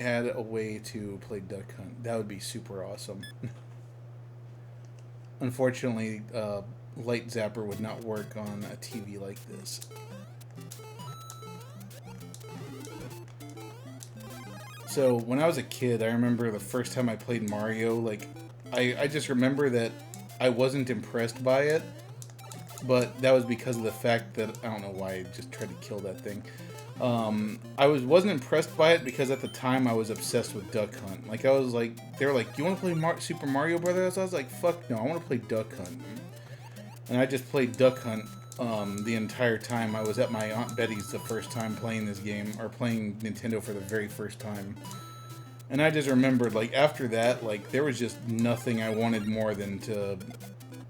had a way to play Duck Hunt, that would be super awesome. Unfortunately, Light Zapper would not work on a TV like this. So when I was a kid, I remember the first time I played Mario. Like, I just remember that I wasn't impressed by it, but that was because of the fact that I don't know why I just tried to kill that thing. Wasn't impressed by it because at the time I was obsessed with Duck Hunt. Like I was like, they were like, "You want to play Super Mario Brothers?" I was like, "Fuck no, I want to play Duck Hunt." And I just played Duck Hunt the entire time. I was at my Aunt Betty's the first time playing this game, or playing Nintendo for the very first time. And I just remembered, like, after that, like, there was just nothing I wanted more than to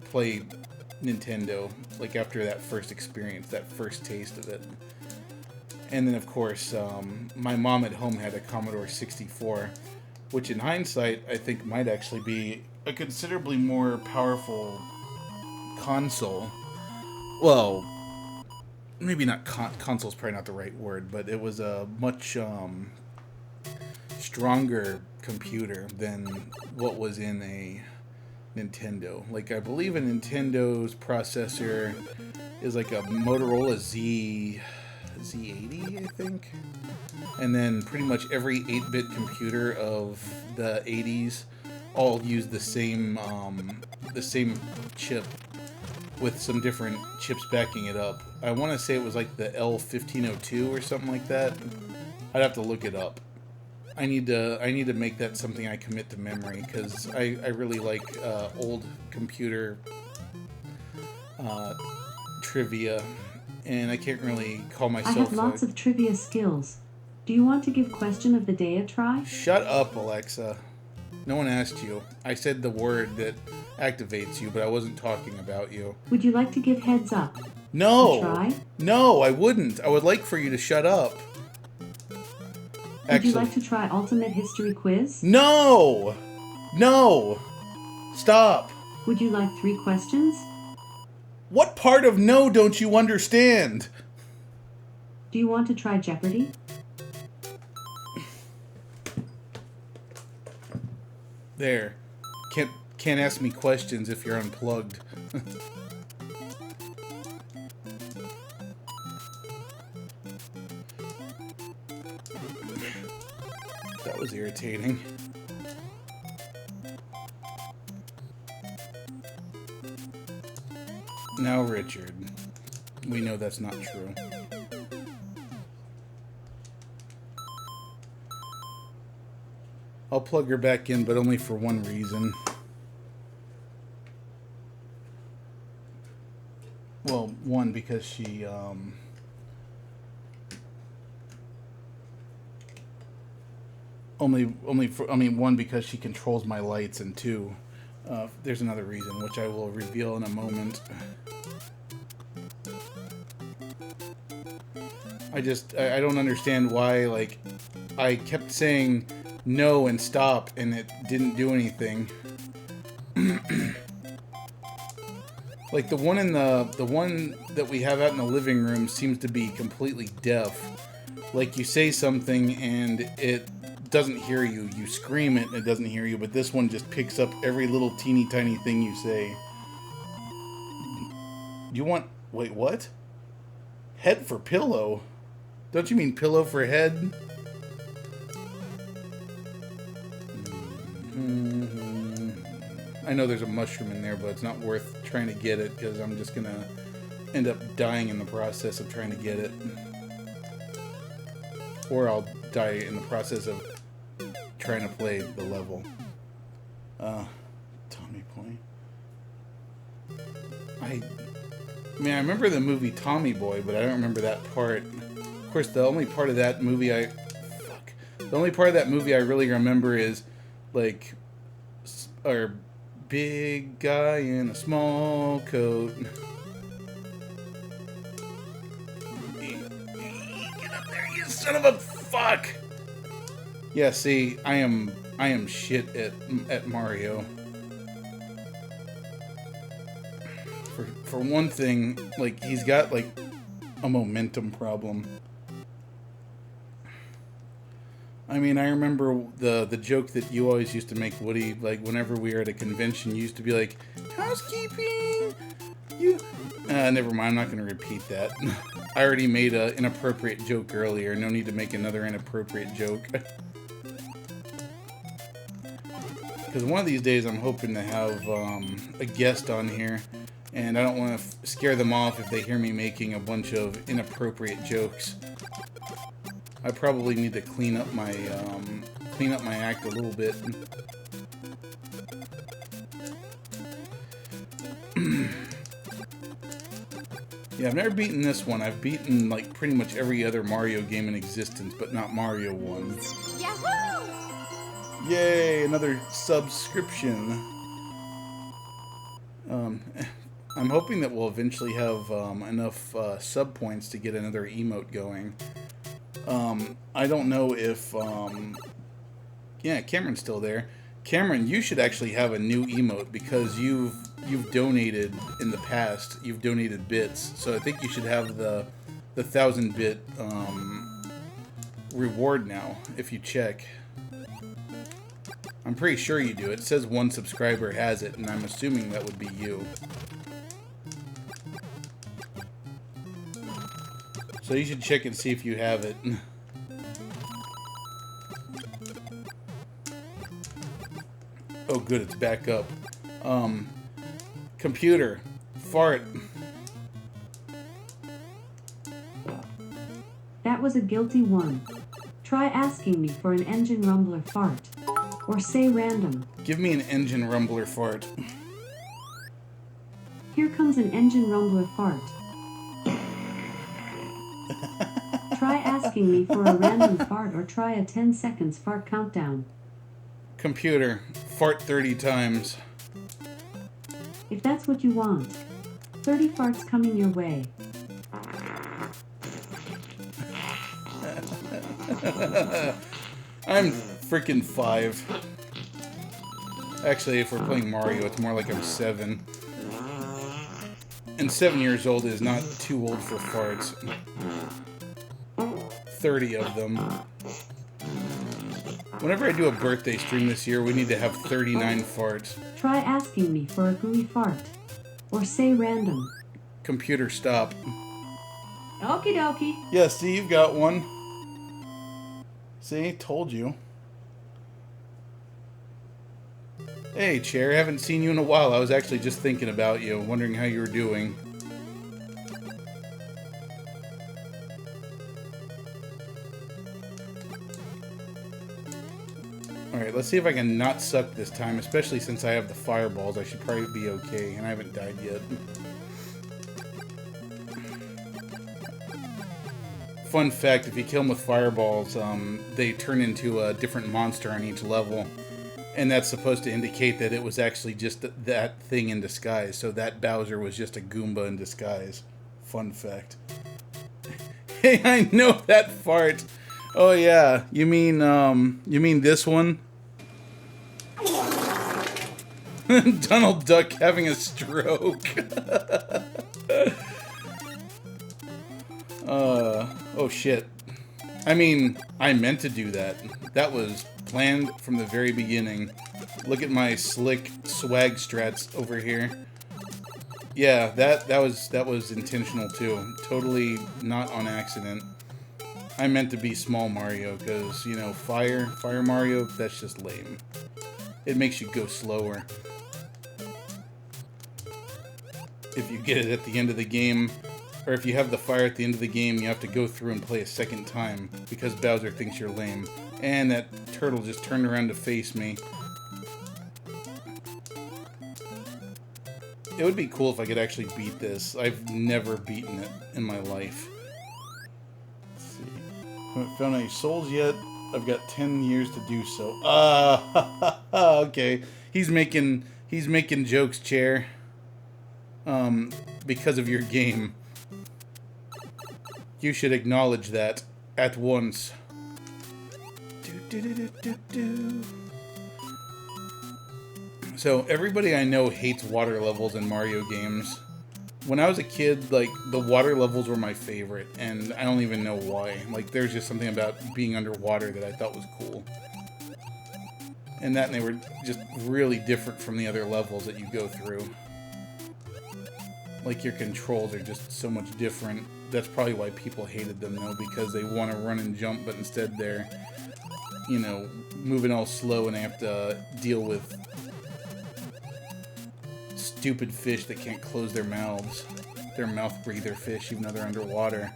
play Nintendo. Like, after that first experience, that first taste of it. And then, of course, my mom at home had a Commodore 64, which in hindsight, I think might actually be a considerably more powerful console. Well, maybe not console's probably not the right word, but it was a much stronger computer than what was in a Nintendo. Like, I believe a Nintendo's processor is like a Motorola Z80, I think. And then pretty much every 8-bit computer of the 80s all used the same chip with some different chips backing it up. I want to say it was like the L1502 or something like that. I'd have to look it up. I need to make that something I commit to memory, because I really like old computer trivia, and I can't really call myself. I have lots of trivia skills. Do you want to give question of the day a try? Shut up, Alexa. No one asked you. I said the word that activates you, but I wasn't talking about you. Would you like to give heads up? No. A try? No, I wouldn't. I would like for you to shut up. Would you like to try Ultimate History Quiz? No! No! Stop! Would you like 3 questions? What part of no don't you understand? Do you want to try Jeopardy? There. Can't ask me questions if you're unplugged. That was irritating. Now, Richard. We know that's not true. I'll plug her back in, but only for one reason. Well, one, because she, one, because she controls my lights, and two, there's another reason, which I will reveal in a moment. I don't understand why, like, I kept saying no and stop, and it didn't do anything. Like, the one that we have out in the living room seems to be completely deaf. Like, you say something and it doesn't hear you. You scream it and it doesn't hear you, but this one just picks up every little teeny tiny thing you say. You want... Wait, what? Head for pillow? Don't you mean pillow for head? I know there's a mushroom in there, but it's not worth trying to get it, because I'm just gonna end up dying in the process of trying to get it. Or I'll die in the process of trying to play the level. Tommy Boy. I remember the movie Tommy Boy, but I don't remember that part. Of course, the only part of that movie I really remember is, like, our big guy in a small coat. Get up there, you son of a fuck! Yeah, see, I am shit at Mario. For one thing, like, he's got, like, a momentum problem. I mean, I remember the joke that you always used to make, Woody, like whenever we were at a convention, you used to be like, housekeeping! You... never mind, I'm not going to repeat that. I already made an inappropriate joke earlier. No need to make another inappropriate joke. Because one of these days I'm hoping to have a guest on here, and I don't want to scare them off if they hear me making a bunch of inappropriate jokes. I probably need to clean up my act a little bit. Yeah, I've never beaten this one. I've beaten like pretty much every other Mario game in existence, but not Mario 1. Yahoo! Yay, another subscription. I'm hoping that we'll eventually have enough sub points to get another emote going. I don't know if... yeah, Cameron's still there. Cameron, you should actually have a new emote because you've donated in the past. You've donated bits, so I think you should have the 1,000-bit reward now if you check. I'm pretty sure you do. It says one subscriber has it, and I'm assuming that would be you. So you should check and see if you have it. Oh good, it's back up. Computer, fart. That was a guilty one. Try asking me for an engine rumbler fart. Or say random. Give me an engine rumbler fart. Here comes an engine rumbler fart. Try asking me for a random fart or try a 10 seconds fart countdown. Computer, fart 30 times. If that's what you want. 30 farts coming your way. I'm freaking 5. Actually, if we're playing Mario, it's more like I'm 7. And 7 years old is not too old for farts. 30 of them. Whenever I do a birthday stream this year, we need to have 39 farts. Try asking me for a gooey fart. Or say random. Computer, stop. Okie dokie. Yeah, see, you've got one. See, told you. Hey, Chair, haven't seen you in a while. I was actually just thinking about you, wondering how you were doing. Alright, let's see if I can not suck this time, especially since I have the fireballs. I should probably be okay, and I haven't died yet. Fun fact, if you kill them with fireballs, they turn into a different monster on each level. And that's supposed to indicate that it was actually just that thing in disguise. So that Bowser was just a Goomba in disguise. Fun fact. Hey, I know that fart. Oh yeah, you mean this one? Donald Duck having a stroke. Oh shit. I mean, I meant to do that. That was planned from the very beginning. Look at my slick swag strats over here. Yeah, that was intentional too. Totally not on accident. I meant to be small Mario because, you know, Fire Mario, that's just lame. It makes you go slower. If you get it at the end of the game, or if you have the fire at the end of the game, you have to go through and play a second time because Bowser thinks you're lame. And that turtle just turned around to face me. It would be cool if I could actually beat this. I've never beaten it in my life. Let's see. Haven't found any souls yet. I've got 10 years to do so. Okay. He's making jokes, Chair. Because of your game. You should acknowledge that at once. So everybody I know hates water levels in Mario games. When I was a kid, like, the water levels were my favorite, and I don't even know why. Like, there's just something about being underwater that I thought was cool. And they were just really different from the other levels that you go through. Like, your controls are just so much different. That's probably why people hated them, though, because they want to run and jump, but instead they're, you know, moving all slow, and they have to deal with stupid fish that can't close their mouths. They're mouth breather fish, even though they're underwater.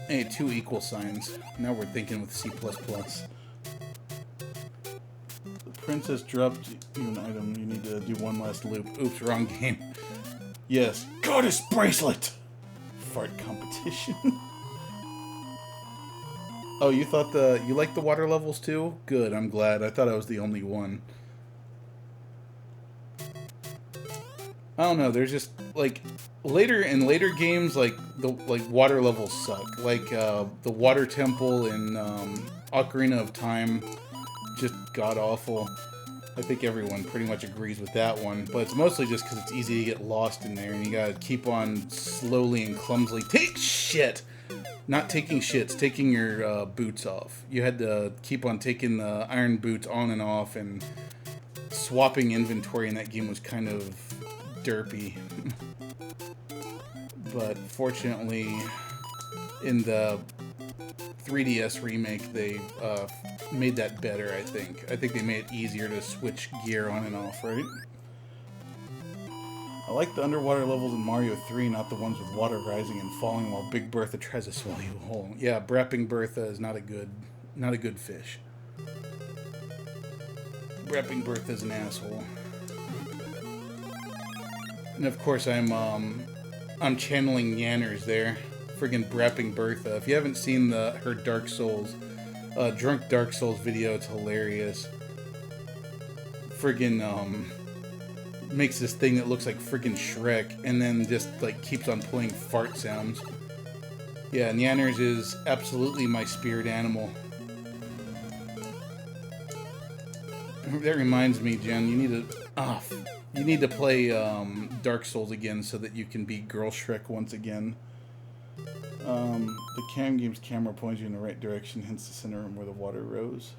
Hey, 2 equal signs. Now we're thinking with C++. The princess dropped you an item. You need to do one last loop. Oops, wrong game. Yes, goddess bracelet! Fart competition. Oh, you thought you liked the water levels too? Good, I'm glad. I thought I was the only one. I don't know, there's just, like, in later games, like, the water levels suck. Like, the water temple in, Ocarina of Time, just god-awful. I think everyone pretty much agrees with that one, but it's mostly just because it's easy to get lost in there, and you gotta keep on slowly and clumsily not taking shits, taking your boots off. You had to keep on taking the iron boots on and off, and swapping inventory in that game was kind of derpy. But fortunately, in the 3DS remake, they made that better, I think. I think they made it easier to switch gear on and off, right? I like the underwater levels in Mario 3, not the ones with water rising and falling while Big Bertha tries to swallow you whole. Yeah, Brapping Bertha is not a good fish. Brapping Bertha's an asshole. And of course I'm channeling Yanners there. Friggin' Brapping Bertha. If you haven't seen her Dark Souls, Drunk Dark Souls video, it's hilarious. Friggin' makes this thing that looks like friggin' Shrek, and then just, like, keeps on playing fart sounds. Yeah, and Yanners is absolutely my spirit animal. That reminds me, Jen, you need to play Dark Souls again so that you can beat Girl Shrek once again. The Cam Games camera points you in the right direction, hence the center room where the water rose.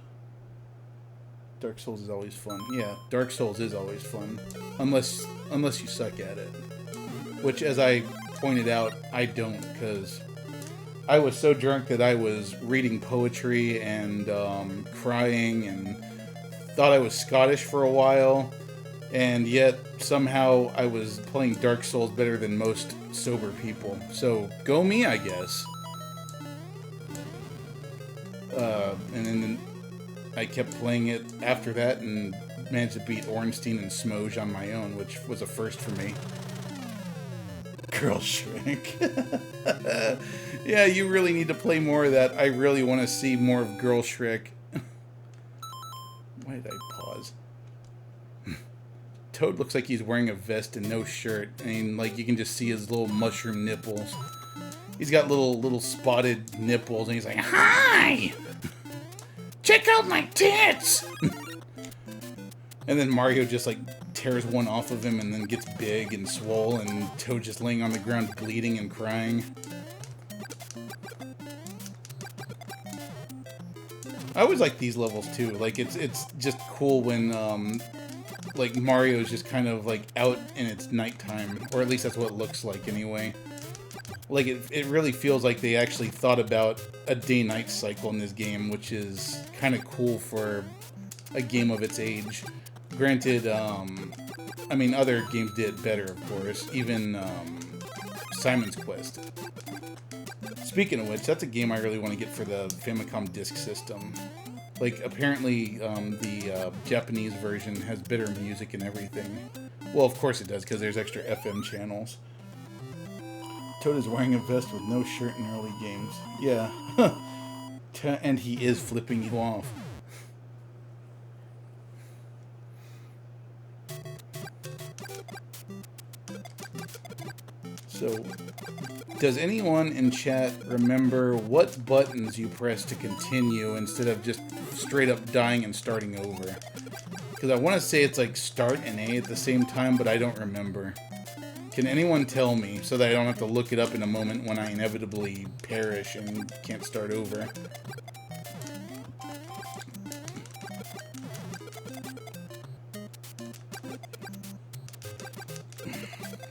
Dark Souls is always fun. Yeah, Dark Souls is always fun. Unless you suck at it. Which, as I pointed out, I don't, because I was so drunk that I was reading poetry and crying and thought I was Scottish for a while, and yet somehow I was playing Dark Souls better than most sober people. So, go me, I guess. And then I kept playing it after that and managed to beat Ornstein and Smoge on my own, which was a first for me. Girl Shrek. Yeah, you really need to play more of that. I really want to see more of Girl Shrek. Why did I pause? Toad looks like he's wearing a vest and no shirt. I mean, like, you can just see his little mushroom nipples. He's got little spotted nipples, and he's like, "Hi! Check out my tits!" And then Mario just, like, tears one off of him and then gets big and swole, and Toad just laying on the ground bleeding and crying. I always like these levels, too. Like, it's just cool when, like, Mario's just kind of, like, out and it's nighttime. Or at least that's what it looks like, anyway. Like, it really feels like they actually thought about a day-night cycle in this game, which is kind of cool for a game of its age. Granted, I mean, other games did it better, of course. Even, Simon's Quest. Speaking of which, that's a game I really want to get for the Famicom Disk System. Like, apparently, the Japanese version has better music and everything. Well, of course it does, because there's extra FM channels. Toad is wearing a vest with no shirt in early games. Yeah. And he is flipping you off. So, does anyone in chat remember what buttons you press to continue instead of just straight up dying and starting over? Because I want to say it's like start and A at the same time, but I don't remember. Can anyone tell me so that I don't have to look it up in a moment when I inevitably perish and can't start over?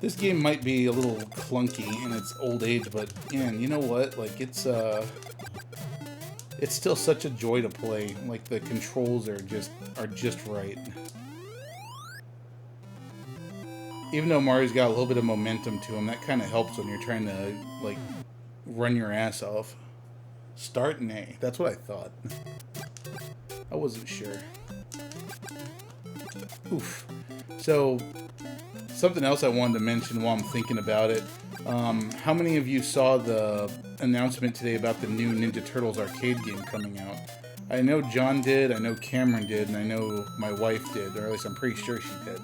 This game might be a little clunky in its old age, but man, you know what? Like it's still such a joy to play. Like the controls are just right. Even though Mario's got a little bit of momentum to him, that kind of helps when you're trying to like run your ass off. Start and A. That's what I thought. I wasn't sure. Oof. So something else I wanted to mention while I'm thinking about it. How many of you saw the announcement today about the new Ninja Turtles arcade game coming out? I know John did, I know Cameron did, and I know my wife did, or at least I'm pretty sure she did.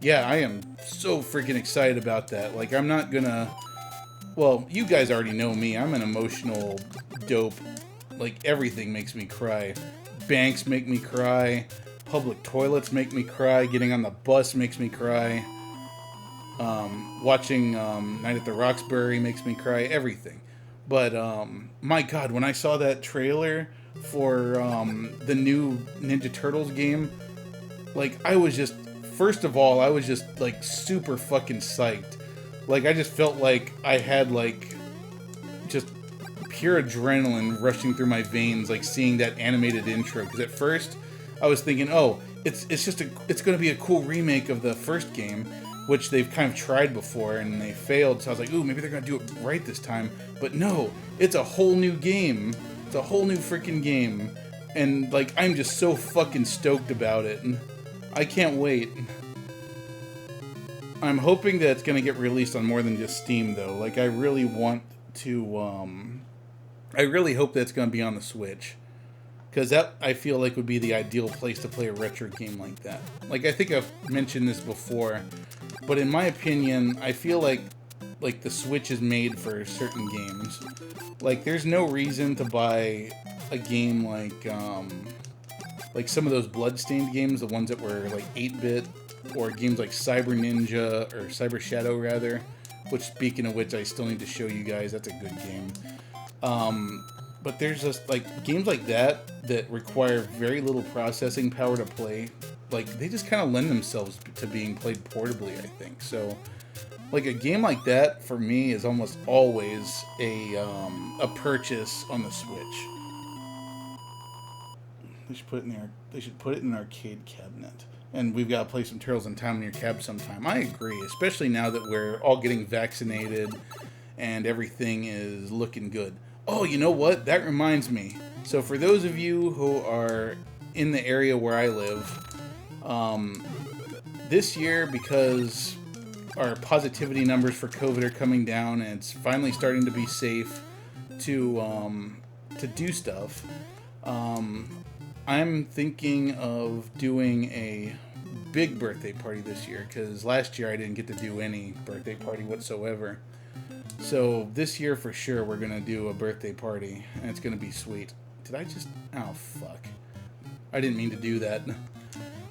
Yeah, I am so freaking excited about that. Like, I'm not gonna... Well, you guys already know me. I'm an emotional dope. Like, everything makes me cry. Banks make me cry. Public toilets make me cry. Getting on the bus makes me cry. Watching Night at the Roxbury makes me cry. Everything. But, my God, when I saw that trailer for the new Ninja Turtles game, like, I was just... First of all, I was just, like, super fucking psyched. Like, I just felt like I had, like, just pure adrenaline rushing through my veins, like, seeing that animated intro. Because at first, I was thinking, oh, it's going to be a cool remake of the first game, which they've kind of tried before, and they failed. So I was like, ooh, maybe they're going to do it right this time. But no, it's a whole new game. It's a whole new freaking game. And, like, I'm just so fucking stoked about it. I can't wait. I'm hoping that it's going to get released on more than just Steam, though. Like, I really want to, I really hope that it's going to be on the Switch. Because that, I feel like, would be the ideal place to play a retro game like that. Like, I think I've mentioned this before, but in my opinion, I feel like the Switch is made for certain games. Like, there's no reason to buy a game like some of those Bloodstained games, the ones that were like 8-bit, or games like Cyber Ninja, or Cyber Shadow rather, which, speaking of which, I still need to show you guys. That's a good game. But there's just like games like that require very little processing power to play. Like, they just kind of lend themselves to being played portably, I think. So, like, a game like that for me is almost always a purchase on the Switch. They should put it in there. They should put it in an arcade cabinet. And we've got to play some Turtles in Time in your cab sometime. I agree, especially now that we're all getting vaccinated and everything is looking good. Oh, you know what? That reminds me. So for those of you who are in the area where I live, this year, because our positivity numbers for COVID are coming down and it's finally starting to be safe to do stuff, I'm thinking of doing a big birthday party this year, because last year I didn't get to do any birthday party whatsoever. So this year for sure we're going to do a birthday party, and it's going to be sweet. Did I just... Oh, fuck. I didn't mean to do that.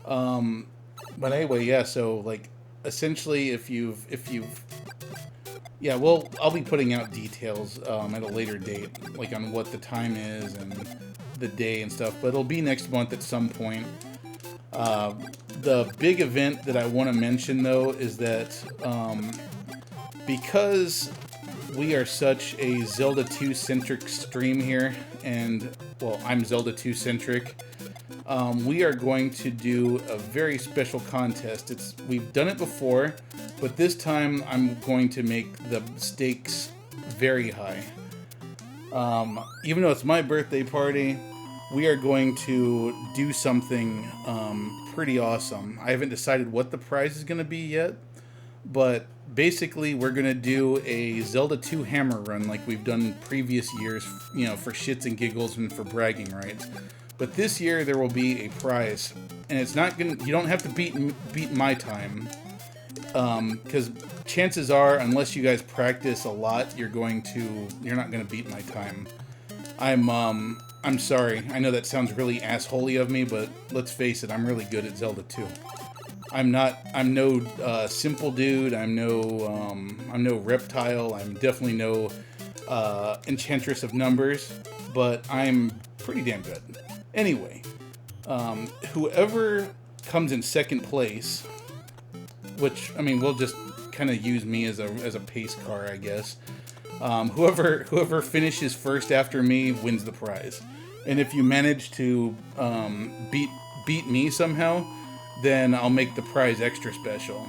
But anyway, yeah, so, like, essentially if you've... Yeah, well, I'll be putting out details at a later date, like on what the time is and the day and stuff, but it'll be next month at some point. The big event that I want to mention, though, is that because we are such a Zelda 2-centric stream here, and, well, I'm Zelda 2-centric, we are going to do a very special contest. We've done it before, but this time I'm going to make the stakes very high. Even though it's my birthday party, we are going to do something pretty awesome. I haven't decided what the prize is going to be yet, but basically we're going to do a Zelda 2 hammer run like we've done previous years, you know, for shits and giggles and for bragging rights. But this year there will be a prize, and it's not going to, you don't have to beat my time, because chances are, unless you guys practice a lot, you're not going to beat my time. I'm sorry. I know that sounds really assholey of me, but let's face it, I'm really good at Zelda 2. I'm no simple dude. I'm no reptile. I'm definitely no enchantress of numbers, but I'm pretty damn good. Anyway, whoever comes in second place, which, I mean, we'll just kind of use me as a pace car, I guess. Whoever finishes first after me wins the prize. And if you manage to beat me somehow, then I'll make the prize extra special.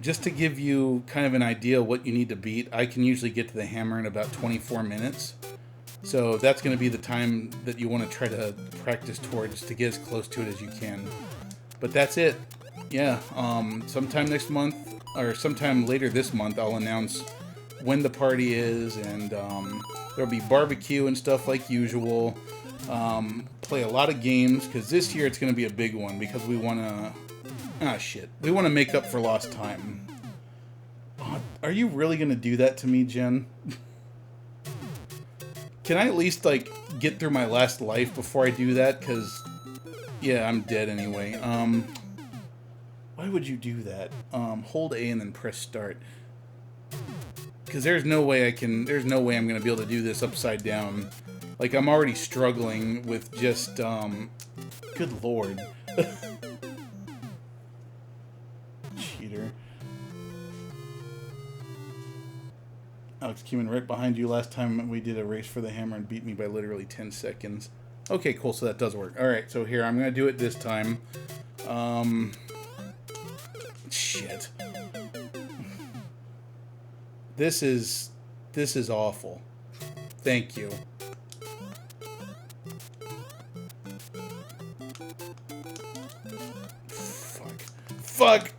Just to give you kind of an idea of what you need to beat, I can usually get to the hammer in about 24 minutes. So that's going to be the time that you want to try to practice towards to get as close to it as you can. But that's it. Yeah, sometime next month, or sometime later this month, I'll announce when the party is, and there'll be barbecue and stuff like usual. Play a lot of games, because this year it's going to be a big one, because we want to... We want to make up for lost time. Are you really going to do that to me, Jen? Can I at least, like, get through my last life before I do that? Because, yeah, I'm dead anyway. Why would you do that? Hold A and then press start. Because there's no way I'm going to be able to do this upside down. Like, I'm already struggling with just, good lord. Cheater. Alex came in right behind you last time we did a race for the hammer and beat me by literally 10 seconds. Okay, cool, so that does work. Alright, so here, I'm going to do it this time. Shit. This is awful. Thank you. Fuck!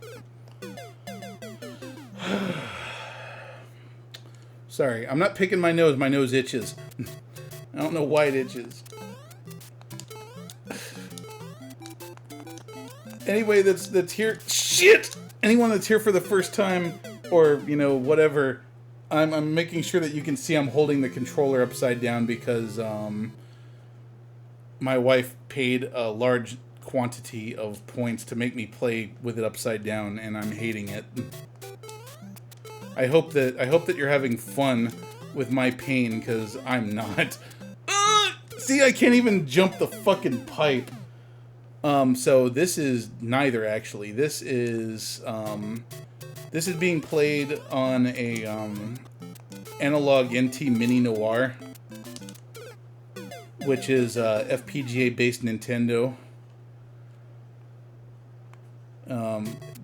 Sorry, I'm not picking my nose. My nose itches. I don't know why it itches. Anyway, that's here. Shit! Anyone that's here for the first time, or, you know, whatever, I'm making sure that you can see I'm holding the controller upside down because my wife paid a large quantity of points to make me play with it upside down, and I'm hating it. I hope that you're having fun with my pain, because I'm not. See, I can't even jump the fucking pipe. So this is neither, actually. This is being played on a analog NT Mini Noir, which is FPGA-based Nintendo.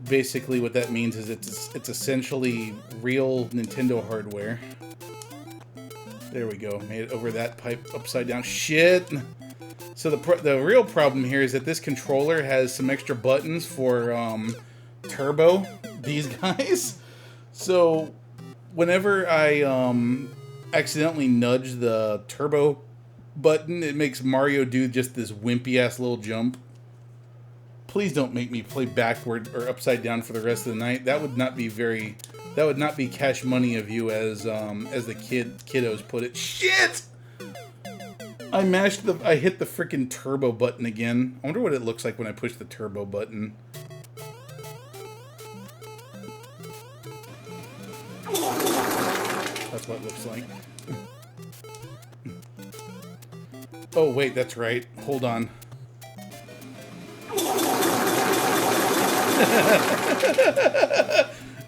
Basically what that means is it's essentially real Nintendo hardware. There we go. Made it over that pipe upside down. Shit! So the real problem here is that this controller has some extra buttons for turbo, these guys. So whenever I accidentally nudge the turbo button, it makes Mario do just this wimpy-ass little jump. Please don't make me play backward or upside down for the rest of the night. That would not be cash money of you, as the kiddos put it. Shit! I hit the freaking turbo button again. I wonder what it looks like when I push the turbo button. That's what it looks like. Oh wait, that's right. Hold on.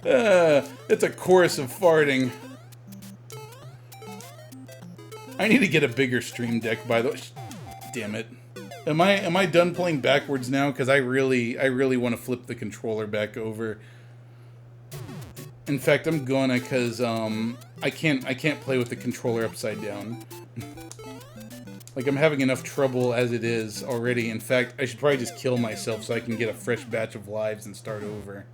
It's a chorus of farting. I need to get a bigger stream deck, by the way. Damn it. Am I done playing backwards now? Because I really want to flip the controller back over. In fact, I'm gonna, because I can't play with the controller upside down. Like, I'm having enough trouble as it is already. In fact, I should probably just kill myself so I can get a fresh batch of lives and start over.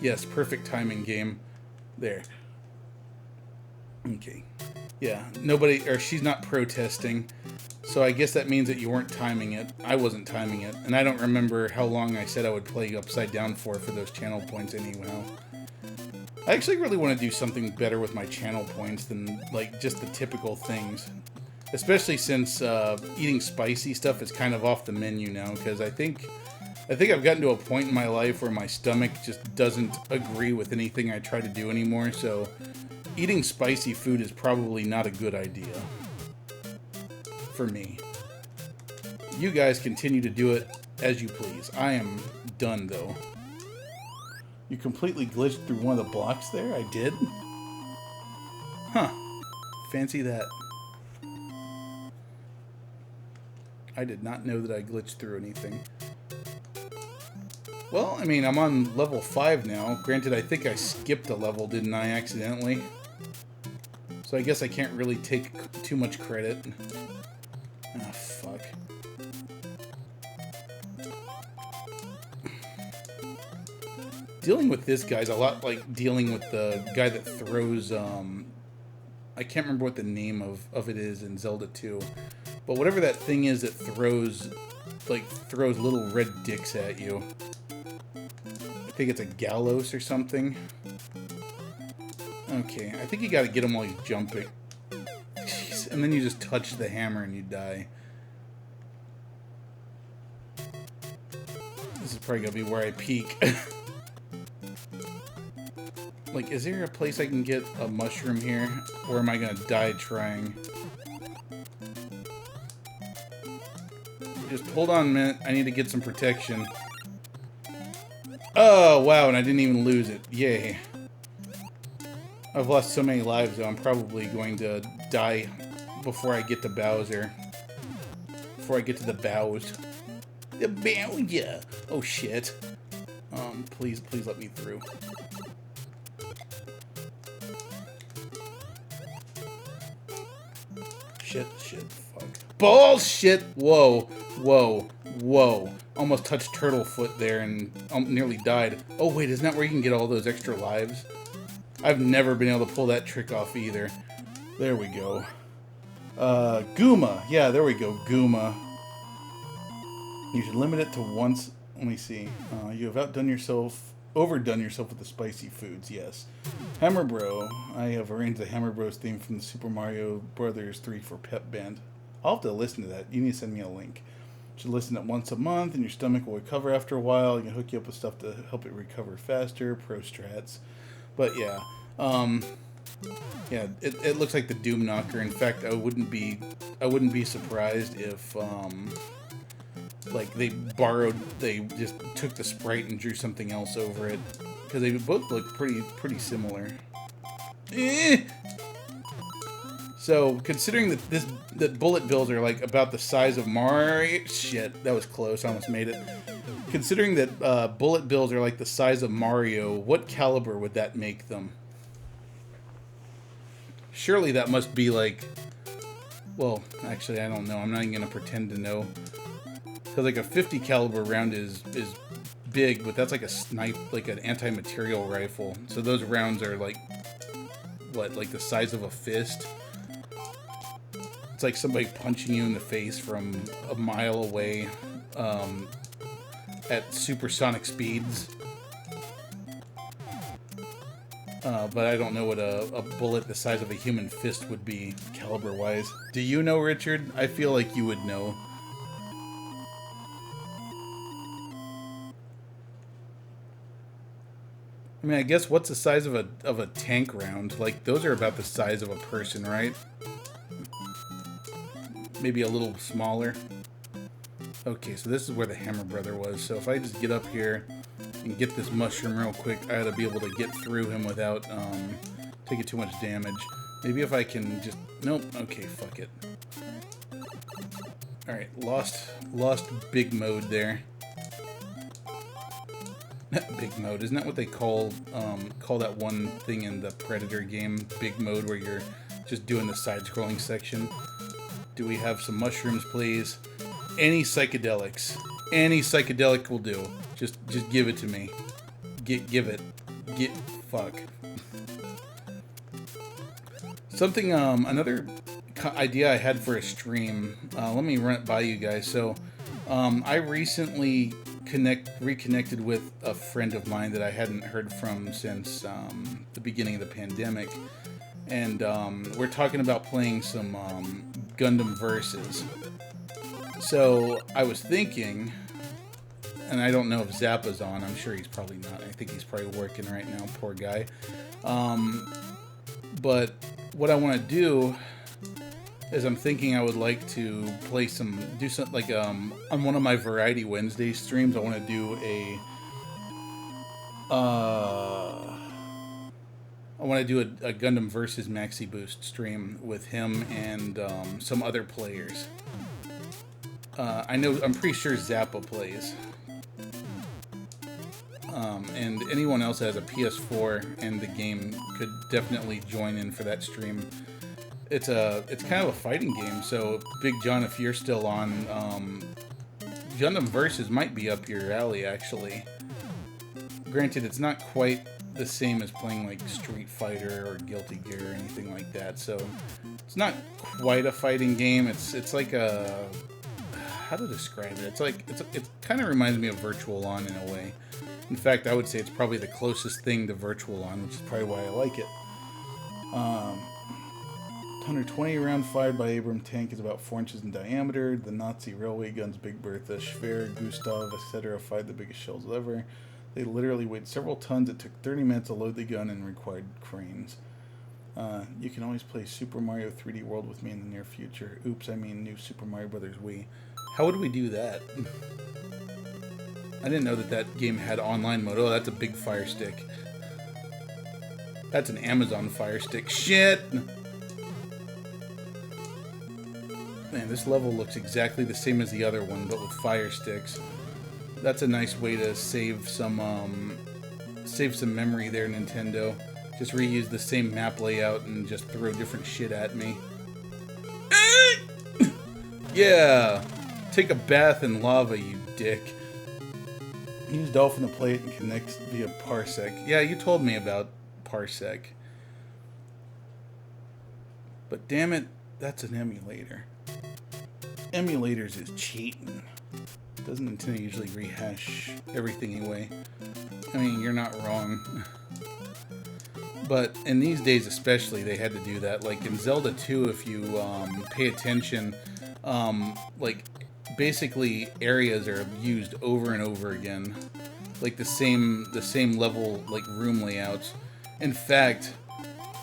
Yes, perfect timing, game. There. Okay. Yeah, she's not protesting. So I guess that means that you weren't timing it. I wasn't timing it. And I don't remember how long I said I would play upside down for those channel points anyhow. I actually really want to do something better with my channel points than, like, just the typical things. Especially since eating spicy stuff is kind of off the menu now, because I think I've gotten to a point in my life where my stomach just doesn't agree with anything I try to do anymore, so eating spicy food is probably not a good idea. For me. You guys continue to do it as you please. I am done, though. You completely glitched through one of the blocks there? I did? Huh. Fancy that. I did not know that I glitched through anything. Well, I mean, I'm on level 5 now. Granted, I think I skipped a level, didn't I, accidentally? So I guess I can't really take too much credit. Ah, fuck. Dealing with this guy's a lot like dealing with the guy that throws, I can't remember what the name of it is in Zelda 2. But whatever that thing is that throws little red dicks at you. I think it's a gallows or something. Okay, I think you gotta get him while he's jumping. Jeez, and then you just touch the hammer and you die. This is probably gonna be where I peak. Like, is there a place I can get a mushroom here? Or am I gonna die trying? Just hold on a minute. I need to get some protection. Oh, wow, and I didn't even lose it. Yay. I've lost so many lives, though. I'm probably going to die before I get to Bowser. Before I get to the bows. The Bowser! Oh, shit. Please let me through. Shit, fuck. Bullshit! Whoa. Almost touched turtle foot there and nearly died. Oh, wait, isn't that where you can get all those extra lives? I've never been able to pull that trick off either. There we go. Gooma. Yeah, there we go. Gooma. You should limit it to once. Let me see. You have overdone yourself with the spicy foods, yes. Hammer Bro. I have arranged the Hammer Bros theme from the Super Mario Brothers 3 for Pep Band. I'll have to listen to that. You need to send me a link. You should listen to it once a month, and your stomach will recover after a while. You can hook you up with stuff to help it recover faster. Pro strats. But yeah. Yeah, it looks like the Doom Knocker. In fact, I wouldn't be surprised if like they just took the sprite and drew something else over it, because they both look pretty similar. So considering that bullet bills are like about the size of Mario, shit, that was close. I almost made it. Considering that bullet bills are like the size of Mario, what caliber would that make them? Surely that must be like, well, actually I don't know. I'm not even gonna pretend to know. Because like a 50 caliber round is big, but that's like a snipe, like an anti-material rifle. So those rounds are like, what, like the size of a fist? It's like somebody punching you in the face from a mile away at supersonic speeds. But I don't know what a bullet the size of a human fist would be, caliber-wise. Do you know, Richard? I feel like you would know. I mean, I guess what's the size of a tank round? Like, those are about the size of a person, right? Maybe a little smaller. Okay, so this is where the Hammer Brother was. So if I just get up here and get this mushroom real quick, I ought to be able to get through him without taking too much damage. Maybe if I can just... Nope. Okay, fuck it. Alright, lost big mode there. Big mode. Isn't that what they call that one thing in the Predator game? Big mode, where you're just doing the side-scrolling section. Do we have some mushrooms, please? Any psychedelics. Any psychedelic will do. Just give it to me. Give it. Fuck. Something, another idea I had for a stream. Let me run it by you guys. So, I recently reconnected with a friend of mine that I hadn't heard from since the beginning of the pandemic, and we're talking about playing some Gundam Versus. So I was thinking, and I don't know if Zappa's on. I'm sure he's probably not. I think he's probably working right now. Poor guy. But what I want to do is I'm thinking I would like to do something like on one of my Variety Wednesday streams. I want to do a Gundam versus Maxi Boost stream with him and some other players. I'm pretty sure Zappa plays. And anyone else that has a PS4 and the game could definitely join in for that stream. It's kind of a fighting game, so Big John, if you're still on, Gundam Versus might be up your alley, actually. Granted, it's not quite the same as playing like Street Fighter or Guilty Gear or anything like that, so it's not quite a fighting game. It's like a, how to describe it? It kind of reminds me of Virtual On in a way. In fact, I would say it's probably the closest thing to Virtual On, which is probably why I like it. 120 round fired by Abram tank is about 4 inches in diameter. The Nazi railway guns Big Bertha, Schwer, Gustav, etc. fired the biggest shells ever. They literally weighed several tons. It took 30 minutes to load the gun and required cranes. You can always play Super Mario 3D World with me in the near future. Oops, I mean New Super Mario Brothers Wii. How would we do that? I didn't know that game had online mode. Oh, that's a big Fire Stick. That's an Amazon Fire Stick. Shit! Man, this level looks exactly the same as the other one, but with Fire Sticks. That's a nice way to save some memory there, Nintendo. Just reuse the same map layout and just throw different shit at me. Yeah! Take a bath in lava, you dick. Use Dolphin to play it and connects via Parsec. Yeah, you told me about Parsec. But damn it, that's an emulator. Emulators is cheating. Doesn't Nintendo usually rehash everything anyway? I mean, you're not wrong. But in these days especially, they had to do that. Like in Zelda 2, if you pay attention, like basically areas are used over and over again. Like the same level, like room layouts. In fact,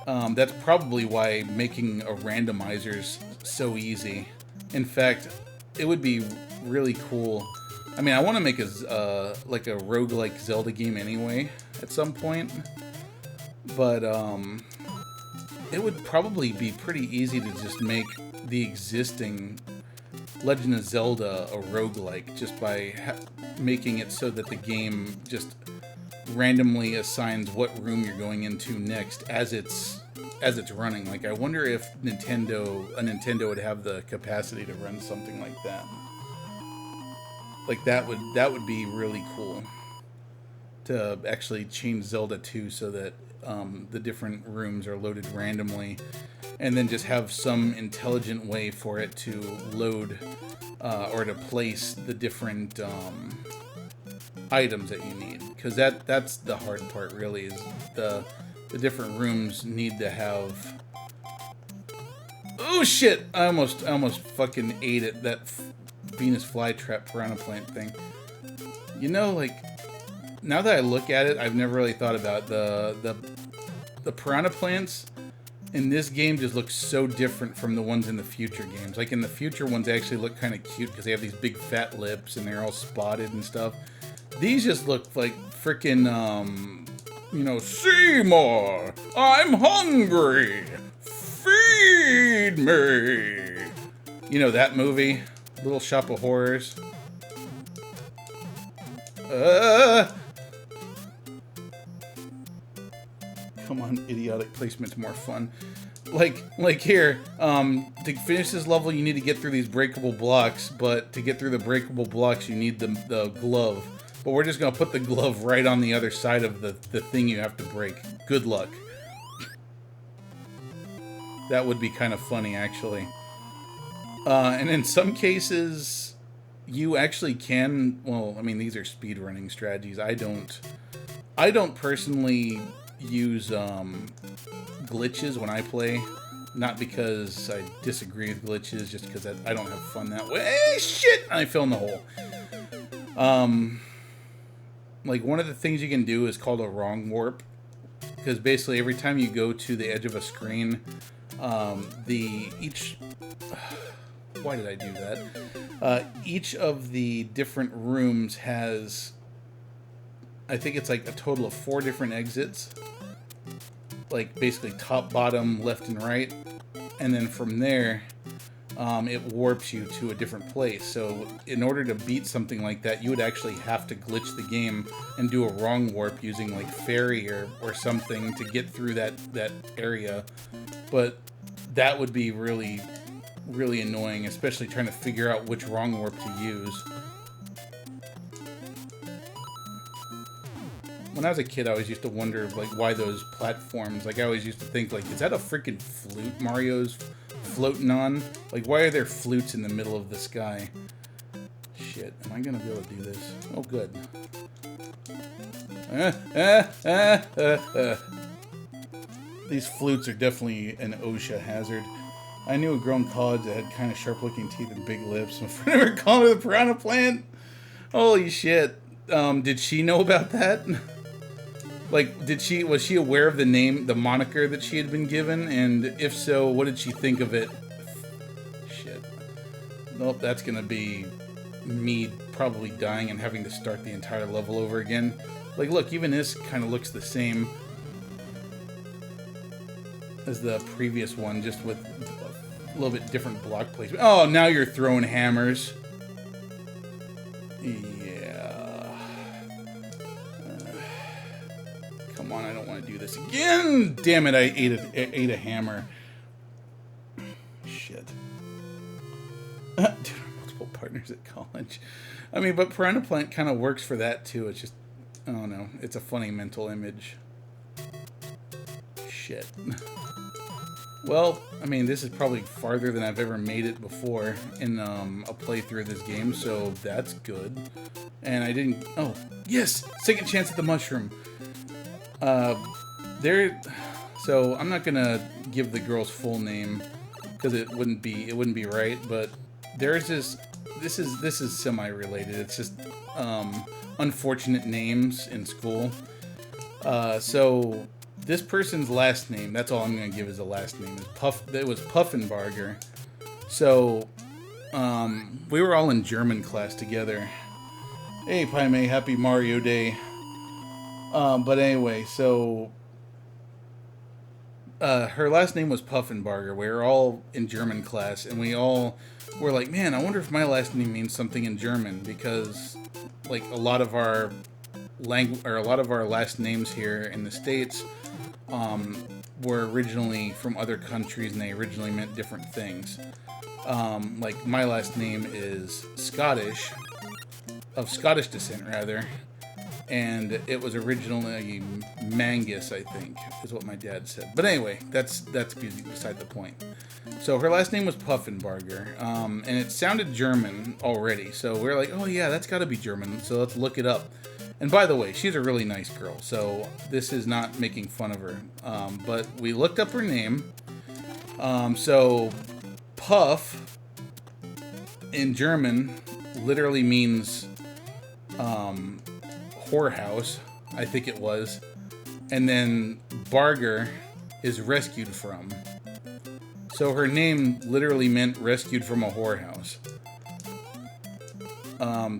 that's probably why making a randomizer's so easy. In fact, it would be really cool. I mean, I want to make like a roguelike Zelda game anyway at some point, but it would probably be pretty easy to just make the existing Legend of Zelda a roguelike just by making it so that the game just randomly assigns what room you're going into next as it's running. Like, I wonder if a Nintendo would have the capacity to run something like that. Like, that would be really cool to actually change Zelda 2 so that the different rooms are loaded randomly, and then just have some intelligent way for it to load or to place the different items that you need. Because that's the hard part, really, is the different rooms need to have... Oh shit! I almost fucking ate it, that Venus flytrap piranha plant thing. You know, like, now that I look at it, I've never really thought about the piranha plants in this game just look so different from the ones in the future games. Like, in the future ones, they actually look kind of cute because they have these big fat lips and they're all spotted and stuff. These just look like freaking, you know, Seymour, I'm hungry, feed me. You know that movie, Little Shop of Horrors. Come on, idiotic placement's more fun. Like here, to finish this level, you need to get through these breakable blocks, but to get through the breakable blocks, you need the glove. But we're just gonna put the glove right on the other side of the thing you have to break. Good luck. That would be kind of funny, actually. And in some cases, you actually can. Well, I mean, these are speedrunning strategies. I don't personally use glitches when I play. Not because I disagree with glitches, just because I don't have fun that way. Hey, shit! I fell in the hole. Like, one of the things you can do is called a wrong warp. Because basically every time you go to the edge of a screen, why did I do that? Each of the different rooms has, I think it's like a total of 4 different exits. Like, basically top, bottom, left, and right. And then from there, it warps you to a different place. So in order to beat something like that, you would actually have to glitch the game and do a wrong warp using like fairy or something to get through that area. But that would be really, really annoying, especially trying to figure out which wrong warp to use. When I was a kid, I always used to wonder, like, why those platforms, like, I always used to think, like, is that a freaking flute Mario's floating on? Like, why are there flutes in the middle of the sky? Shit, am I gonna be able to do this? Oh, good. These flutes are definitely an OSHA hazard. I knew a girl in college that had kind of sharp-looking teeth and big lips. My friend ever called her the piranha plant? Holy shit. Did she know about that? Like, was she aware of the name, the moniker that she had been given? And if so, what did she think of it? Shit. Nope, that's gonna be me probably dying and having to start the entire level over again. Like, look, even this kind of looks the same as the previous one, just with a little bit different block placement. Oh, now you're throwing hammers. Come on, I don't want to do this again. Damn it, I ate a hammer. Shit. Dude, multiple partners at college. I mean, but Piranha Plant kind of works for that too. It's just, I don't know. It's a funny mental image. Shit. Well, I mean, this is probably farther than I've ever made it before in a playthrough of this game, so that's good. And I didn't... Oh, yes! Second chance at the mushroom. So I'm not gonna give the girl's full name because it wouldn't be right, but there's this is semi-related. It's just unfortunate names in school. So this person's last name, that's all I'm gonna give as a last name, is it was Puffenbarger. So we were all in German class together. Hey Paime, happy Mario Day. But anyway, so her last name was Puffenbarger. We were all in German class, and we all were like, man, I wonder if my last name means something in German, because like a lot of our last names here in the States were originally from other countries, and they originally meant different things. Like my last name is Scottish, of Scottish descent rather. And it was originally Mangus, I think, is what my dad said. But anyway, that's beside the point. So her last name was Puffenbarger, and it sounded German already. So we were like, oh yeah, that's got to be German. So let's look it up. And by the way, she's a really nice girl. So this is not making fun of her. But we looked up her name. So Puff in German literally means whorehouse, I think it was, and then Barger is rescued from. So her name literally meant rescued from a whorehouse.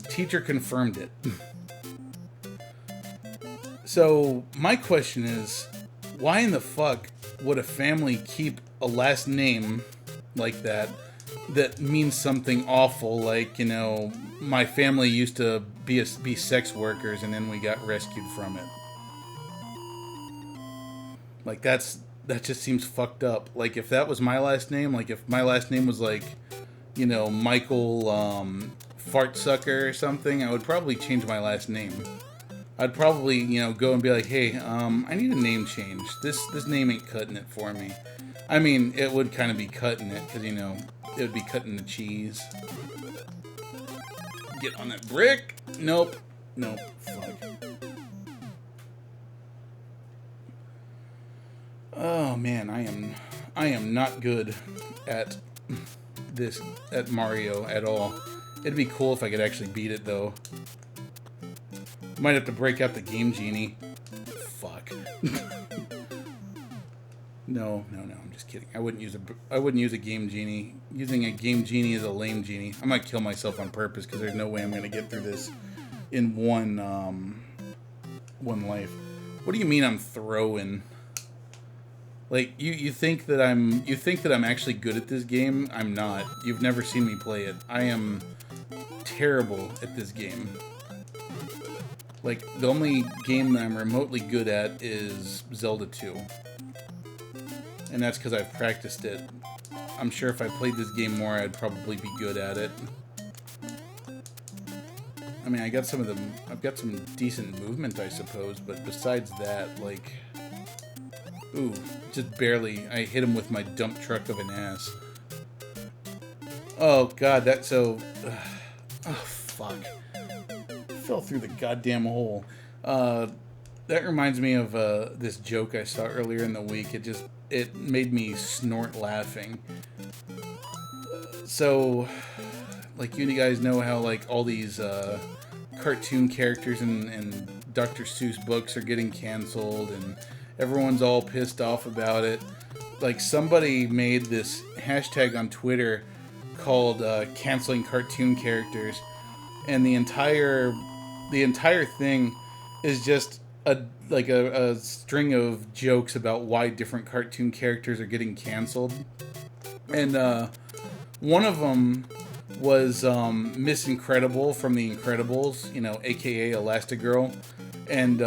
Teacher confirmed it. So my question is, why in the fuck would a family keep a last name like that means something awful, like, you know, my family used to be sex workers and then we got rescued from it? Like, that just seems fucked up. Like, if that was my last name, like if my last name was like, you know, Michael Fartsucker or something, I would probably change my last name. I'd probably, you know, go and be like, hey, I need a name change. This name ain't cutting it for me. I mean, it would kind of be cutting it, because, you know, it would be cutting the cheese. Get on that brick. Nope. Nope. Fuck. Oh man, I am not good at Mario at all. It'd be cool if I could actually beat it though. Might have to break out the Game Genie. Fuck. No, I'm just kidding. I wouldn't use a Game Genie. Using a Game Genie is a lame genie. I might kill myself on purpose because there's no way I'm gonna get through this in one life. What do you mean I'm throwing? Like you think that I'm actually good at this game? I'm not. You've never seen me play it. I am terrible at this game. Like the only game that I'm remotely good at is Zelda 2. And that's because I've practiced it. I'm sure if I played this game more, I'd probably be good at it. I mean, I've got some decent movement, I suppose, but besides that, like... Ooh, just barely. I hit him with my dump truck of an ass. Oh, God, that's so... oh, fuck. Fell through the goddamn hole. That reminds me of this joke I saw earlier in the week. It made me snort laughing. So, like, you guys know how, like, all these cartoon characters and Dr. Seuss books are getting canceled, and everyone's all pissed off about it. Like, somebody made this hashtag on Twitter called canceling cartoon characters, and the entire thing is just a string of jokes about why different cartoon characters are getting canceled. And one of them was Miss Incredible from The Incredibles, you know, aka Elastigirl. And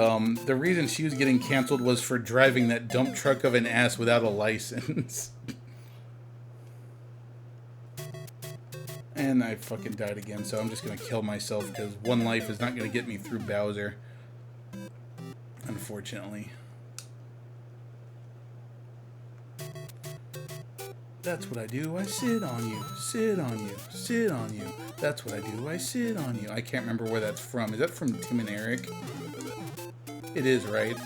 the reason she was getting canceled was for driving that dump truck of an ass without a license. And I fucking died again, so I'm just gonna kill myself because one life is not gonna get me through Bowser. Unfortunately. That's what I do, I sit on you, sit on you, sit on you. That's what I do, I sit on you. I can't remember where that's from. Is that from Tim and Eric? It is, right?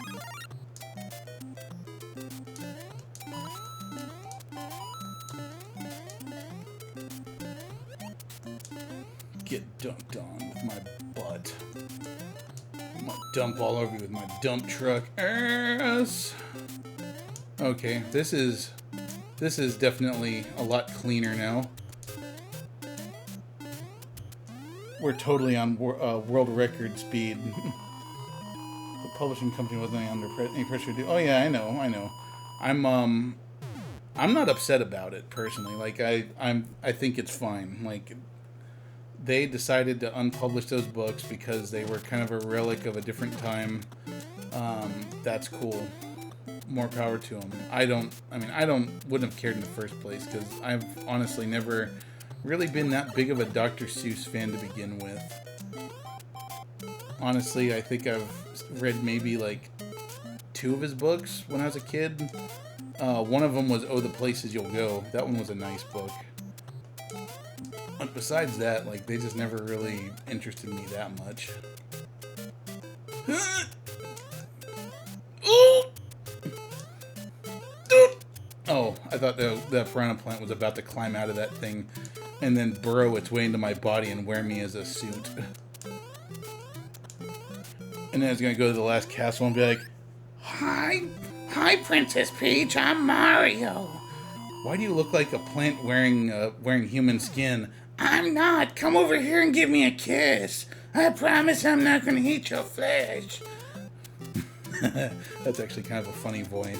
Get dunked on with my butt. I'm gonna dump all over you with my dump truck ass. Okay, this is definitely a lot cleaner now. We're totally on world record speed. The publishing company wasn't under any pressure to do. Oh yeah, I know. I'm not upset about it personally. Like I think it's fine. Like they decided to unpublish those books because they were kind of a relic of a different time. That's cool. More power to them. Wouldn't have cared in the first place because I've honestly never really been that big of a Dr. Seuss fan to begin with. Honestly, I think I've read maybe like 2 of his books when I was a kid. One of them was Oh, the Places You'll Go. That one was a nice book. But besides that, like, they just never really interested me that much. Oh, I thought the piranha plant was about to climb out of that thing and then burrow its way into my body and wear me as a suit. And then I was going to go to the last castle and be like, Hi, Princess Peach, I'm Mario. Why do you look like a plant wearing human skin? I'm not. Come over here and give me a kiss. I promise I'm not going to eat your flesh. That's actually kind of a funny voice.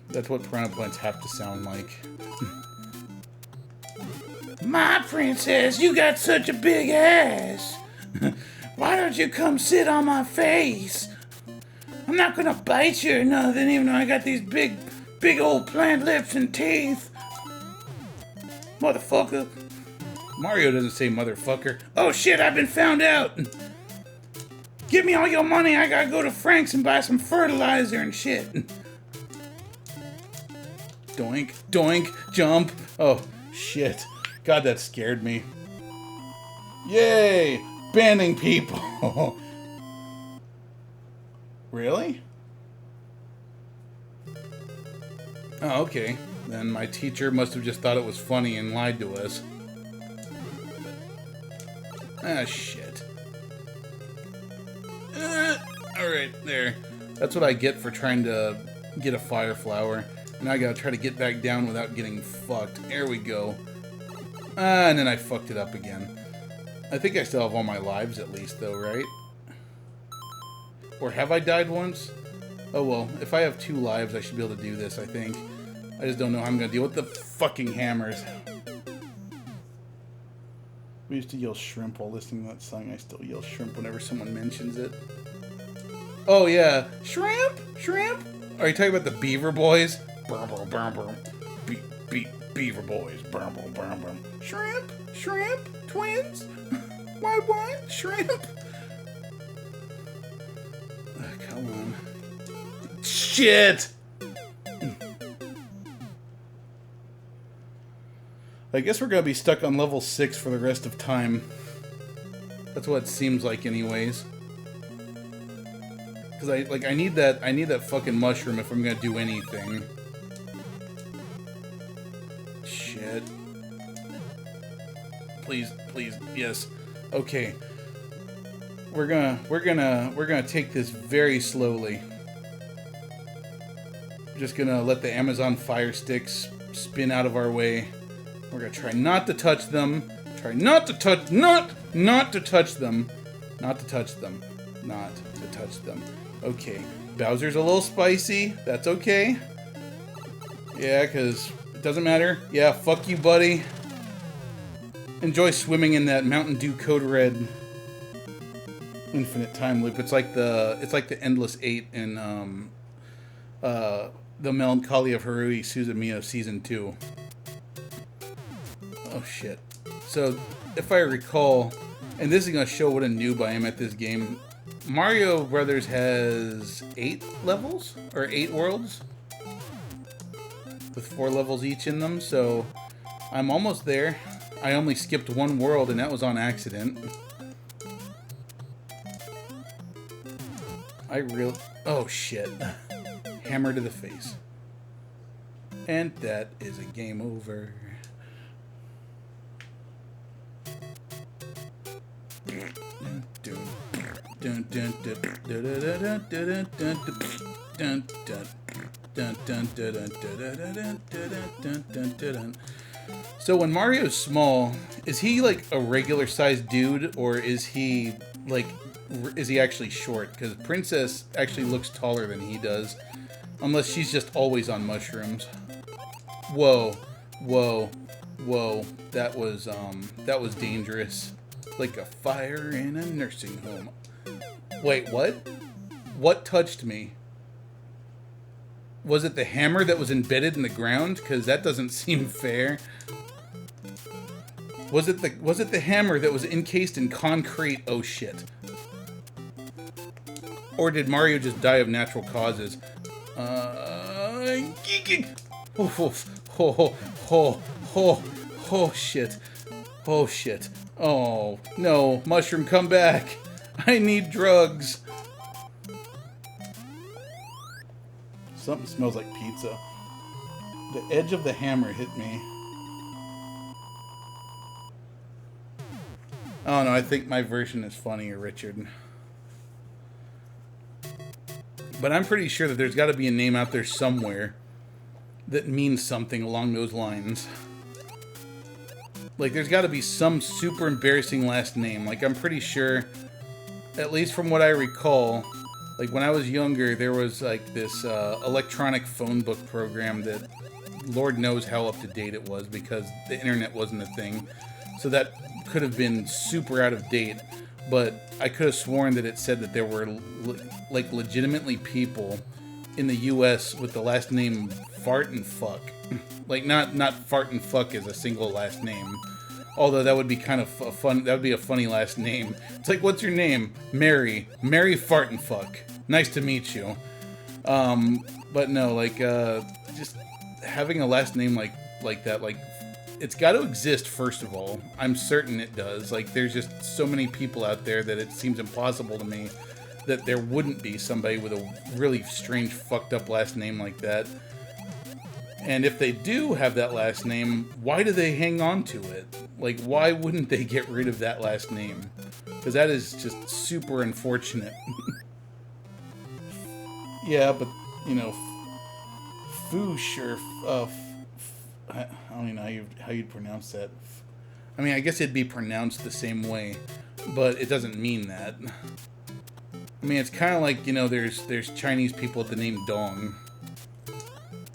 That's what piranha plants have to sound like. My princess, you got such a big ass. Why don't you come sit on my face? I'm not gonna bite you or nothing, even though I got these big old plant lips and teeth. Motherfucker. Mario doesn't say motherfucker. Oh shit, I've been found out. Give me all your money, I gotta go to Frank's and buy some fertilizer and shit. Doink, doink, jump. Oh, shit. God, that scared me. Yay! Banning people! Really? Oh, okay. Then my teacher must have just thought it was funny and lied to us. Ah, shit. Alright, there. That's what I get for trying to get a fire flower. And I gotta try to get back down without getting fucked. There we go. And then I fucked it up again. I think I still have all my lives at least, though, right? Or have I died once? Oh well, if I have 2 lives, I should be able to do this, I think. I just don't know how I'm gonna deal with the fucking hammers. We used to yell shrimp while listening to that song. I still yell shrimp whenever someone mentions it. Oh yeah, shrimp! Shrimp! Are you talking about the Beaver Boys? Beaver Boys. Shrimp! Shrimp! Twins! What? Shrimp! Come on. Shit! I guess we're gonna be stuck on level 6 for the rest of time. That's what it seems like anyways. Cause I need that fucking mushroom if I'm gonna do anything. Shit. Please, yes. Okay. We're gonna take this very slowly. Just gonna let the Amazon fire sticks spin out of our way. We're gonna try not to touch them. Try not to touch them. Not to touch them. Okay. Bowser's a little spicy. That's okay. Yeah, because it doesn't matter. Yeah, fuck you, buddy. Enjoy swimming in that Mountain Dew Code Red infinite time loop. It's like the Endless 8 in the Melancholy of Haruhi Suzumiya Season 2. Oh shit. So, if I recall, and this is going to show what a noob I am at this game, Mario Brothers has 8 levels? Or 8 worlds? With 4 levels each in them, so I'm almost there. I only skipped 1 world, and that was on accident. Oh shit. Hammer to the face. And that is a game over. So when Mario's small, is he like a regular sized dude, or is he actually short? Because Princess actually looks taller than he does, unless she's just always on mushrooms. Whoa, that was dangerous. Like a fire in a nursing home. Wait, what? What touched me? Was it the hammer that was embedded in the ground? Because that doesn't seem fair. Was it the hammer that was encased in concrete? Oh shit. Or did Mario just die of natural causes? Oh shit. Oh shit. Oh no, mushroom, come back. I need drugs. Something smells like pizza. The edge of the hammer hit me. Oh no, I think my version is funnier, Richard. But I'm pretty sure that there's got to be a name out there somewhere that means something along those lines. Like, there's got to be some super embarrassing last name. Like, I'm pretty sure, at least from what I recall, like, when I was younger, there was, like, this electronic phone book program that Lord knows how up to date it was because the internet wasn't a thing. So that could have been super out of date. But I could have sworn that it said that there were, like, legitimately people in the U.S. with the last name Fart and Fuck. Like, not Fart and Fuck as a single last name. Although that would be kind of fun. That would be a funny last name. It's like, what's your name? Mary. Mary Fart and Fuck. Nice to meet you. But no, like, just having a last name like that, like it's got to exist, first of all. I'm certain it does. Like, there's just so many people out there that it seems impossible to me that there wouldn't be somebody with a really strange, fucked up last name like that. And if they do have that last name, why do they hang on to it? Like, why wouldn't they get rid of that last name? Because that is just super unfortunate. Yeah, but, you know, Foosh or... I don't even know how you'd pronounce that. I mean, I guess it'd be pronounced the same way, but it doesn't mean that. I mean, it's kind of like, you know, there's Chinese people with the name Dong.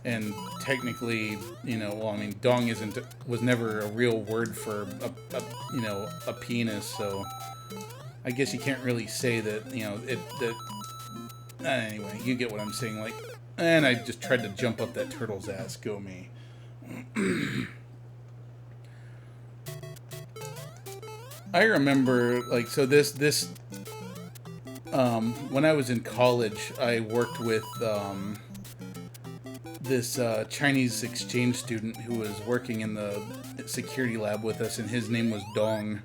And technically, you know, well, I mean, Dong was never a real word for a penis, so I guess you can't really say that, you know, anyway, you get what I'm saying, like, and I just tried to jump up that turtle's ass, go me. I remember, like, so this when I was in college, I worked with, this Chinese exchange student who was working in the security lab with us, and his name was Dong.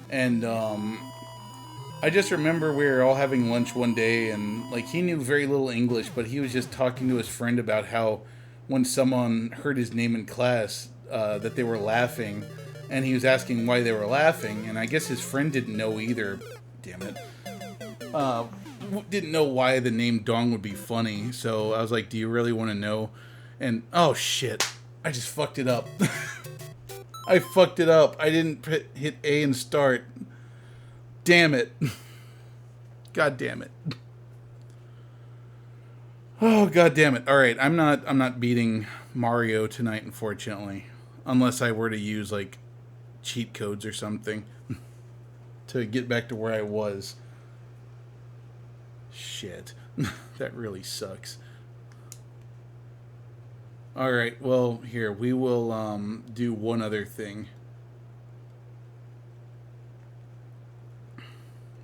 And I just remember we were all having lunch one day, and like he knew very little English, but he was just talking to his friend about how when someone heard his name in class, that they were laughing, and he was asking why they were laughing, and I guess his friend didn't know either. Damn it. Didn't know why the name Dong would be funny, so I was like, do you really want to know? And oh shit, I just fucked it up. I fucked it up. I didn't hit A and start. Damn it. God damn it. Oh, god damn it. Alright, I'm not beating Mario tonight, unfortunately. Unless I were to use like cheat codes or something to get back to where I was. Shit. That really sucks. Alright, well, here, we will do one other thing.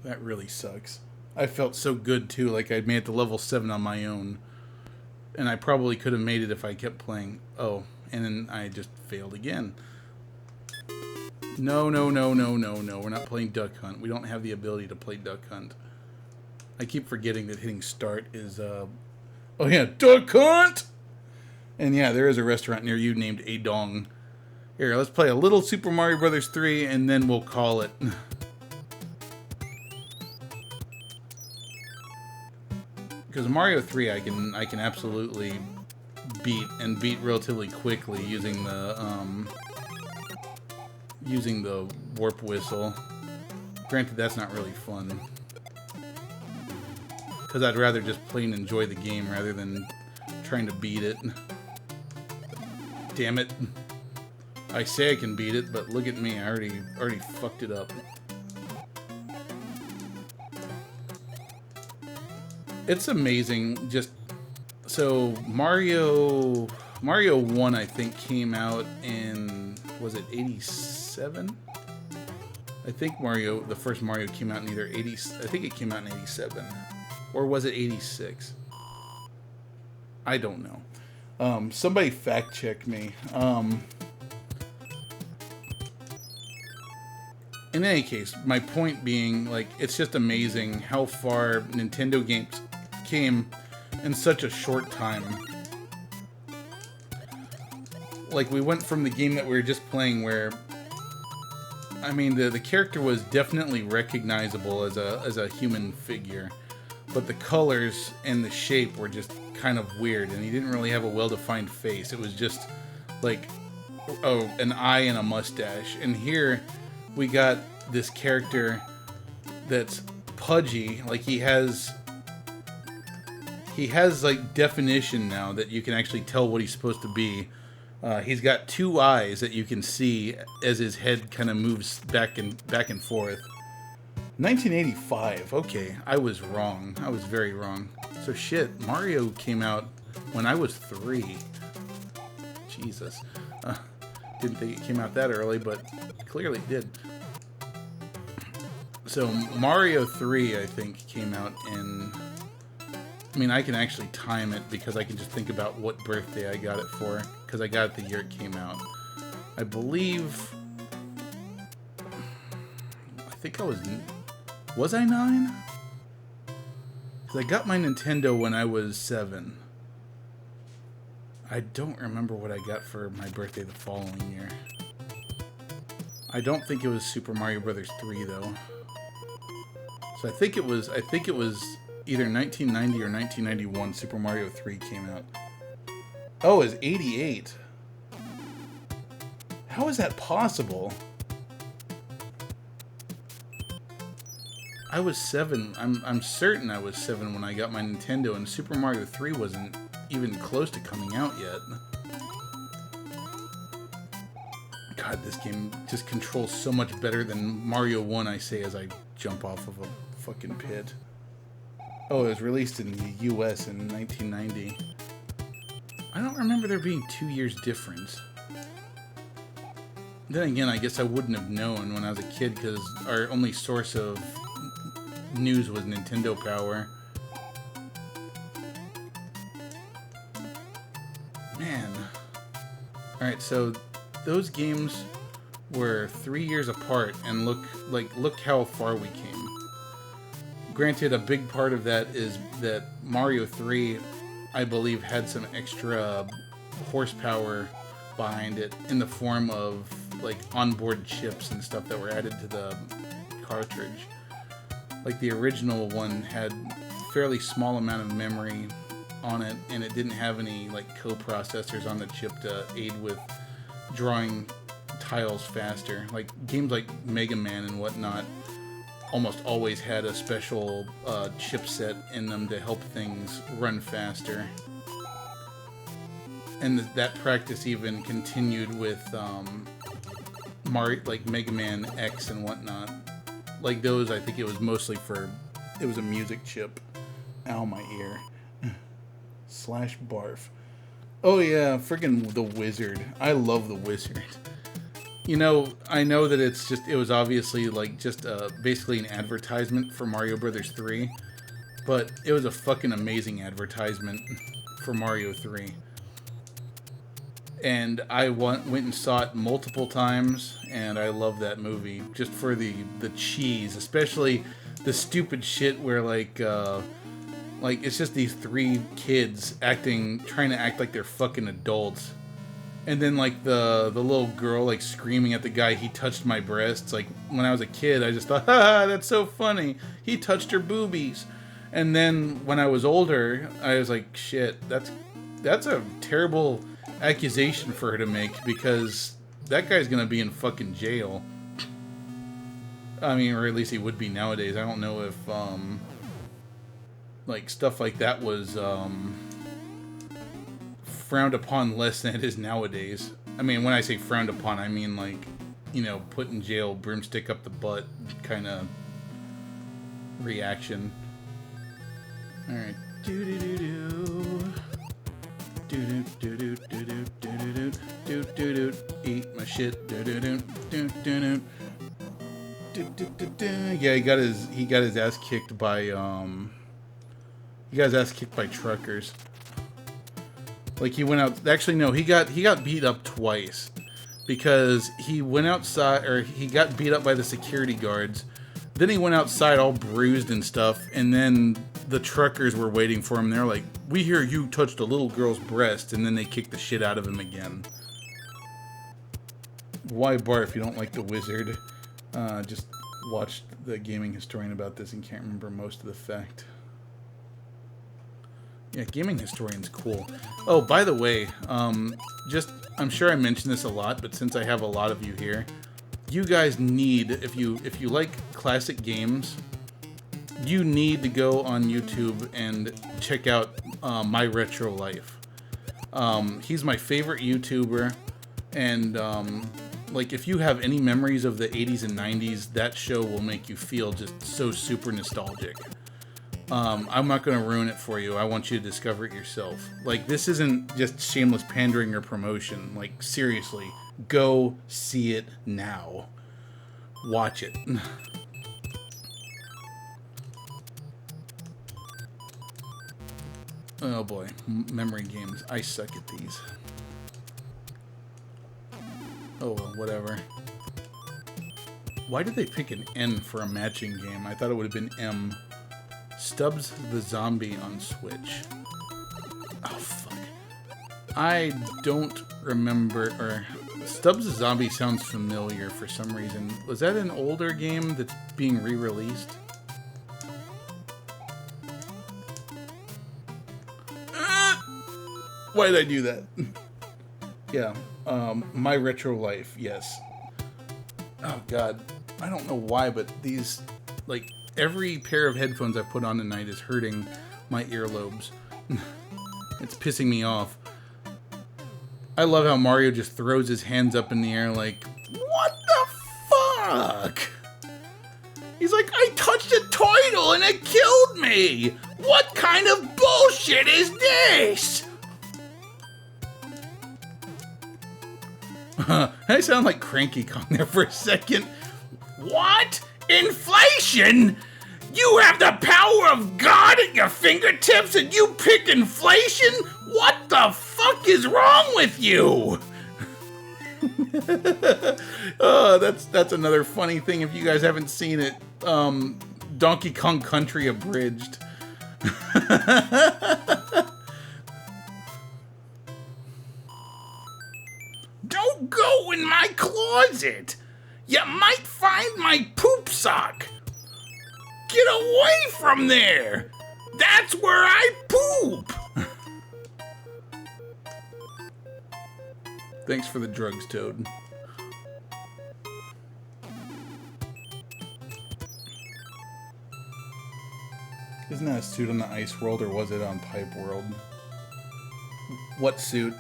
That really sucks. I felt so good, too, like I'd made it to level 7 on my own. And I probably could have made it if I kept playing. Oh, and then I just failed again. No, no, no, no, no, no. We're not playing Duck Hunt. We don't have the ability to play Duck Hunt. I keep forgetting that hitting start is, oh yeah, Duck Hunt! And yeah, there is a restaurant near you named A Dong. Here, let's play a little Super Mario Bros. 3 and then we'll call it. Because Mario 3 I can absolutely beat relatively quickly using the warp whistle. Granted, that's not really fun. Because I'd rather just play and enjoy the game rather than trying to beat it. Damn it. I say I can beat it, but look at me, I already fucked it up. It's amazing, just... So, Mario 1, I think, came out in... Was it 87? I think the first Mario came out in either 80... I think it came out in 87. Or was it 86? I don't know. Somebody fact check me. In any case, my point being, like, it's just amazing how far Nintendo games came in such a short time. Like, we went from the game that we were just playing where, I mean, the character was definitely recognizable as a human figure, but the colors and the shape were just kind of weird, and he didn't really have a well-defined face. It was just like, oh, an eye and a mustache. And here we got this character that's pudgy, like he has like definition now that you can actually tell what he's supposed to be. He's got two eyes that you can see as his head kind of moves back and forth. 1985. Okay, I was wrong. I was very wrong. So shit, Mario came out when I was 3. Jesus. Didn't think it came out that early, but clearly it did. So Mario 3, I think, came out in... I mean, I can actually time it because I can just think about what birthday I got it for, because I got it the year it came out. I believe... I think I was... Was I 9? Because I got my Nintendo when I was 7. I don't remember what I got for my birthday the following year. I don't think it was Super Mario Brothers 3 though. So I think it was either 1990 or 1991 Super Mario 3 came out. Oh, it's 88. How is that possible? I was 7. I'm certain I was 7 when I got my Nintendo, and Super Mario 3 wasn't even close to coming out yet. God, this game just controls so much better than Mario 1, I say as I jump off of a fucking pit. Oh, it was released in the US in 1990. I don't remember there being 2 years difference. Then again, I guess I wouldn't have known when I was a kid because our only source of news was Nintendo Power. Man. Alright, so those games were 3 years apart, and look how far we came. Granted, a big part of that is that Mario 3, I believe, had some extra horsepower behind it in the form of like onboard chips and stuff that were added to the cartridge. Like the original one had fairly small amount of memory on it, and it didn't have any like co-processors on the chip to aid with drawing tiles faster. Like games like Mega Man and whatnot almost always had a special chipset in them to help things run faster. And that practice even continued with like Mega Man X and whatnot. Like those, I think it was mostly it was a music chip. Ow, my ear. Slash barf. Oh yeah, friggin' the Wizard. I love the Wizard. You know, I know that it was obviously like just basically an advertisement for Mario Brothers 3, but it was a fucking amazing advertisement for Mario 3. And I went and saw it multiple times, and I love that movie just for the cheese, especially the stupid shit where like it's just these 3 kids trying to act like they're fucking adults. And then like the little girl like screaming at the guy, "He touched my breasts." Like when I was a kid, I just thought, "Ha, that's so funny. He touched her boobies." And then when I was older, I was like, "Shit, that's a terrible accusation for her to make, because that guy's gonna be in fucking jail." I mean, or at least he would be nowadays. I don't know if like stuff like that was frowned upon less than it is nowadays. I mean, when I say frowned upon, I mean like, you know, put in jail, broomstick up the butt kind of reaction. All right. Eat my shit. Yeah, he got his ass kicked by truckers. Like he went out. Actually, no, he got beat up twice because he went outside, or he got beat up by the security guards. Then he went outside all bruised and stuff, and then the truckers were waiting for him. They're like, "We hear you touched a little girl's breast," and then they kicked the shit out of him again. Why barf if you don't like the Wizard? Just watched the Gaming Historian about this and can't remember most of the fact. Yeah, Gaming Historian's cool. Oh, by the way, I'm sure I mentioned this a lot, but since I have a lot of you here, you guys need, if you like classic games, you need to go on YouTube and check out My Retro Life. He's my favorite YouTuber, and like if you have any memories of the 80s and 90s, that show will make you feel just so super nostalgic. I'm not going to ruin it for you. I want you to discover it yourself. Like, this isn't just shameless pandering or promotion. Like, seriously, go see it now. Watch it. Oh boy, memory games. I suck at these. Oh, well, whatever. Why did they pick an N for a matching game? I thought it would have been M. Stubbs the Zombie on Switch. Oh, fuck. I don't remember, or... Stubbs the Zombie sounds familiar for some reason. Was that an older game that's being re-released? Why did I do that? Yeah, My Retro Life, yes. Oh, God. I don't know why, but these, like, every pair of headphones I put on tonight is hurting my earlobes. It's pissing me off. I love how Mario just throws his hands up in the air like, what the fuck? He's like, I touched a turtle and it killed me! What kind of bullshit is this? I sound like Cranky Kong there for a second. What? Inflation? You have the power of God at your fingertips and you pick inflation? What the fuck is wrong with you? Oh, that's another funny thing if you guys haven't seen it. Donkey Kong Country Abridged. Don't go in my closet. You might find my poop sock. Get away from there. That's where I poop. Thanks for the drugs, Toad. Isn't that a suit on the Ice World, or was it on Pipe World? What suit?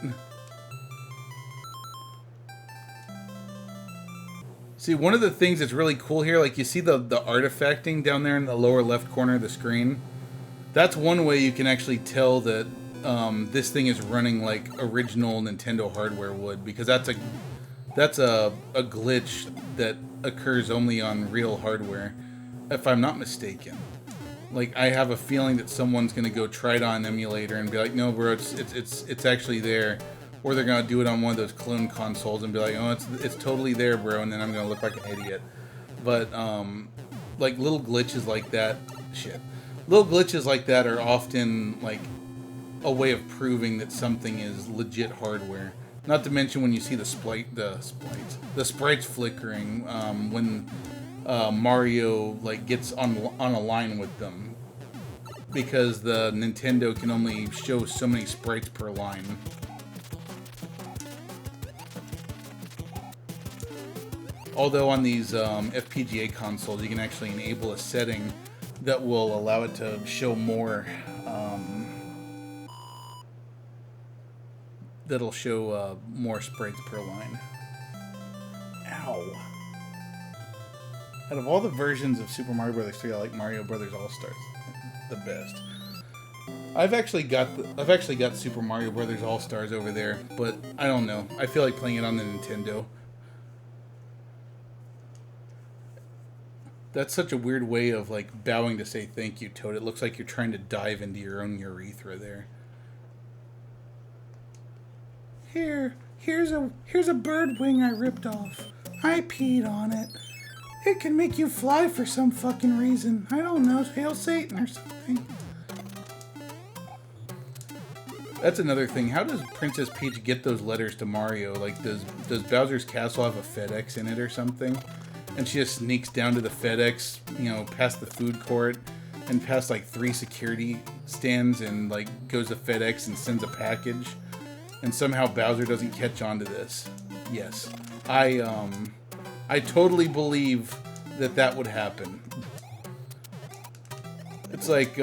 See, one of the things that's really cool here, like you see the artifacting down there in the lower left corner of the screen. That's one way you can actually tell that this thing is running like original Nintendo hardware would, because that's a glitch that occurs only on real hardware, if I'm not mistaken. Like, I have a feeling that someone's gonna go try it on an emulator and be like, no, bro, it's actually there. Or they're gonna do it on one of those clone consoles and be like, oh, it's totally there, bro, and then I'm gonna look like an idiot. But like little glitches like that, little glitches like that are often like a way of proving that something is legit hardware. Not to mention when you see the sprites flickering when Mario like gets on a line with them, because the Nintendo can only show so many sprites per line. Although on these FPGA consoles, you can actually enable a setting that will allow it to show more. That'll show more sprites per line. Ow. Out of all the versions of Super Mario Bros. 3, I like Mario Bros. All-Stars the best. I've actually got Super Mario Bros. All-Stars over there, but I don't know. I feel like playing it on the Nintendo. That's such a weird way of like bowing to say thank you, Toad. It looks like you're trying to dive into your own urethra there. Here's a bird wing I ripped off. I peed on it. It can make you fly for some fucking reason. I don't know, hail Satan or something. That's another thing. How does Princess Peach get those letters to Mario? Like, does Bowser's Castle have a FedEx in it or something? And she just sneaks down to the FedEx, you know, past the food court and past like 3 security stands and like goes to FedEx and sends a package. And somehow Bowser doesn't catch on to this. Yes. I totally believe that would happen. It's like,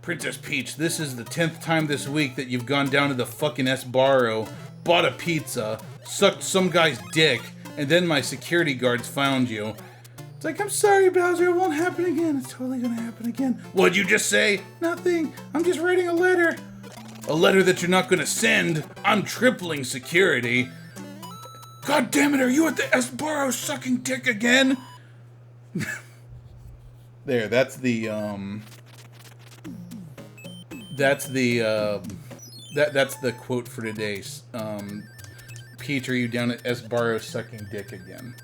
Princess Peach, this is the 10th time this week that you've gone down to the fucking Sbarro, bought a pizza, sucked some guy's dick, and then my security guards found you. It's like, I'm sorry, Bowser, it won't happen again. It's totally gonna happen again. What'd you just say? Nothing. I'm just writing a letter. A letter that you're not gonna send. I'm tripling security. God damn it, are you at the Sbarro sucking dick again? There, that's the quote for today. Peach, are you down at S. Barrow sucking dick again?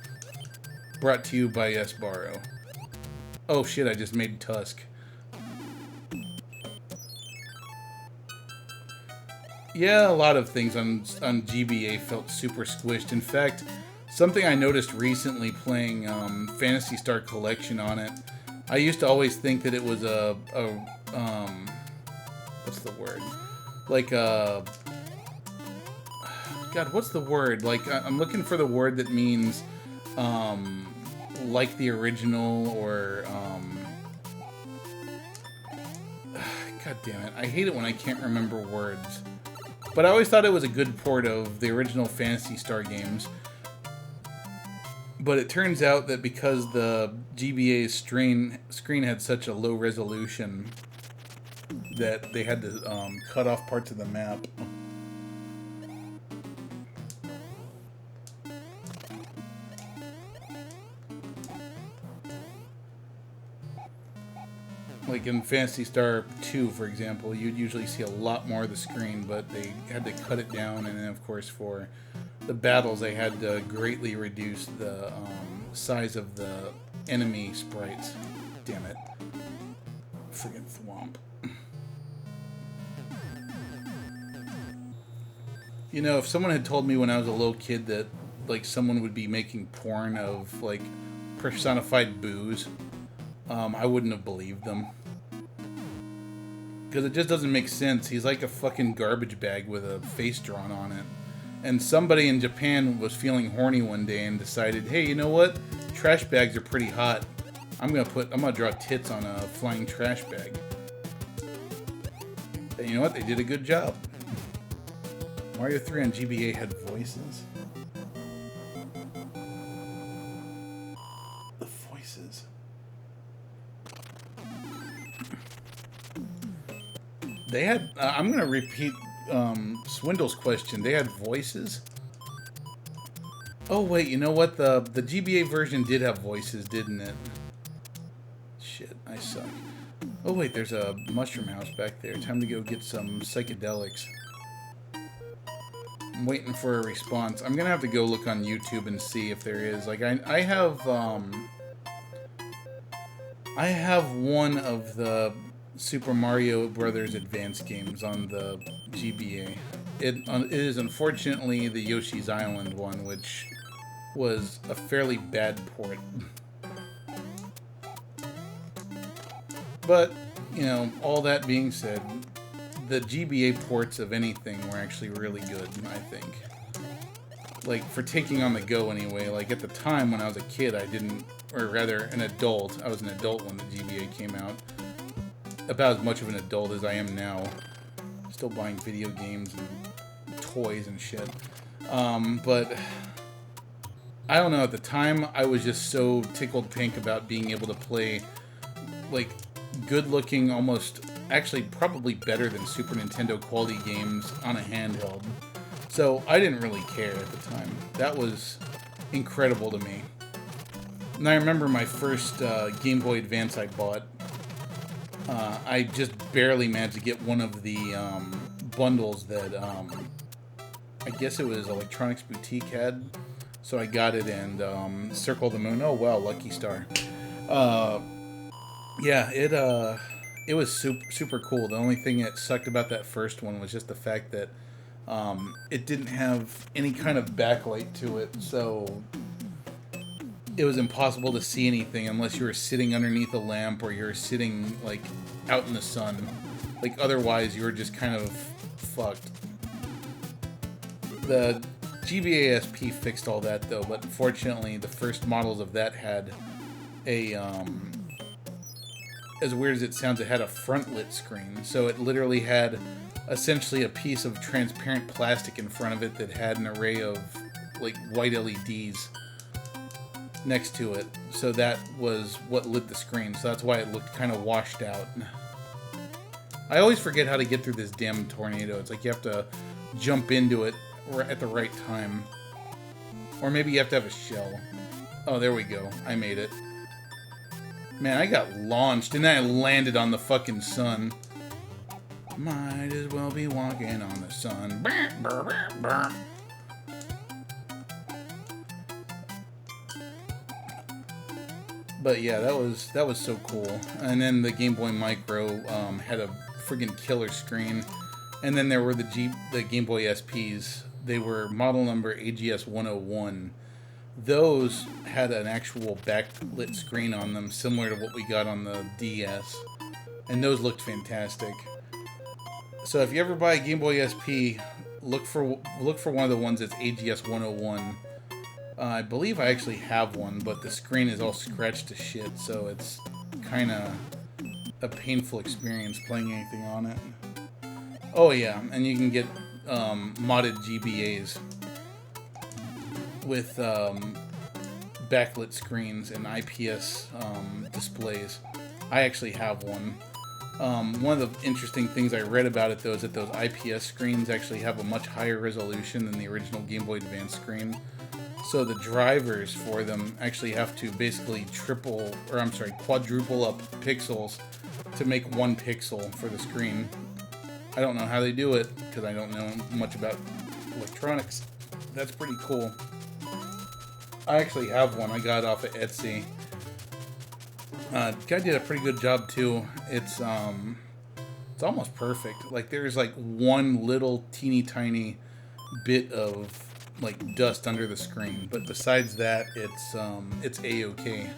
Brought to you by S. Barrow. Oh shit, I just made Tusk. Yeah, a lot of things on GBA felt super squished. In fact, something I noticed recently playing Phantasy Star Collection on it, I used to always think that it was a what's the word? Like a... God, what's the word? Like, I'm looking for the word that means, like the original, or, God damn it. I hate it when I can't remember words. But I always thought it was a good port of the original Phantasy Star games. But it turns out that because the GBA's screen had such a low resolution that they had to cut off parts of the map. Like in Phantasy Star 2, for example, you'd usually see a lot more of the screen, but they had to cut it down, and then of course for the battles they had to greatly reduce the size of the enemy sprites. Damn it. Friggin' thwomp. You know, if someone had told me when I was a little kid that, like, someone would be making porn of, like, personified booze, I wouldn't have believed them. Because it just doesn't make sense. He's like a fucking garbage bag with a face drawn on it. And somebody in Japan was feeling horny one day and decided, hey, you know what? Trash bags are pretty hot. I'm gonna draw tits on a flying trash bag. And you know what? They did a good job. Mario 3 on GBA had voices. The voices. They had, I'm going to repeat Swindle's question. They had voices? Oh, wait, you know what? The GBA version did have voices, didn't it? Shit, I suck. Oh, wait, there's a mushroom house back there. Time to go get some psychedelics. I'm waiting for a response. I'm going to have to go look on YouTube and see if there is. Like, I have one of the Super Mario Brothers Advance games on the GBA. It is unfortunately the Yoshi's Island one, which was a fairly bad port. But, you know, all that being said, the GBA ports of anything were actually really good, I think. Like, for taking on the go anyway. Like, at the time when I was a kid, I didn't, or rather, an adult. I was an adult when the GBA came out. About as much of an adult as I am now. Still buying video games and toys and shit. But I don't know, at the time I was just so tickled pink about being able to play, like, good looking, almost, actually probably better than Super Nintendo quality games on a handheld. So I didn't really care at the time. That was incredible to me. And I remember my first Game Boy Advance I bought. I just barely managed to get one of the bundles that I guess it was Electronics Boutique had. So I got it, and Circle the Moon. Oh wow, lucky star. Yeah, it was super cool. The only thing that sucked about that first one was just the fact that it didn't have any kind of backlight to it, so it was impossible to see anything unless you were sitting underneath a lamp or you're sitting, like, out in the sun. Like, otherwise you were just kind of fucked. The GBA SP fixed all that, though, but unfortunately the first models of that had a, as weird as it sounds, it had a front-lit screen. So it literally had essentially a piece of transparent plastic in front of it that had an array of, like, white LEDs next to it. So that was what lit the screen. So that's why it looked kind of washed out. I always forget how to get through this damn tornado. It's like you have to jump into it at the right time. Or maybe you have to have a shell. Oh, there we go. I made it. Man, I got launched and then I landed on the fucking sun. Might as well be walking on the sun. But yeah, that was so cool. And then the Game Boy Micro had a friggin' killer screen. And then there were the Game Boy SPs. They were model number AGS 101. Those had an actual backlit screen on them, similar to what we got on the DS. And those looked fantastic. So if you ever buy a Game Boy SP, look for one of the ones that's AGS 101. I believe I actually have one, but the screen is all scratched to shit, so it's kind of a painful experience playing anything on it. Oh yeah, and you can get modded GBAs with backlit screens and IPS displays. I actually have one. One of the interesting things I read about it, though, is that those IPS screens actually have a much higher resolution than the original Game Boy Advance screen. So the drivers for them actually have to basically quadruple up pixels to make 1 pixel for the screen. I don't know how they do it, because I don't know much about electronics. That's pretty cool. I actually have one. I got it off of Etsy. Guy did a pretty good job too. It's almost perfect. Like there's like one little teeny tiny bit of like dust under the screen, but besides that, it's a-okay.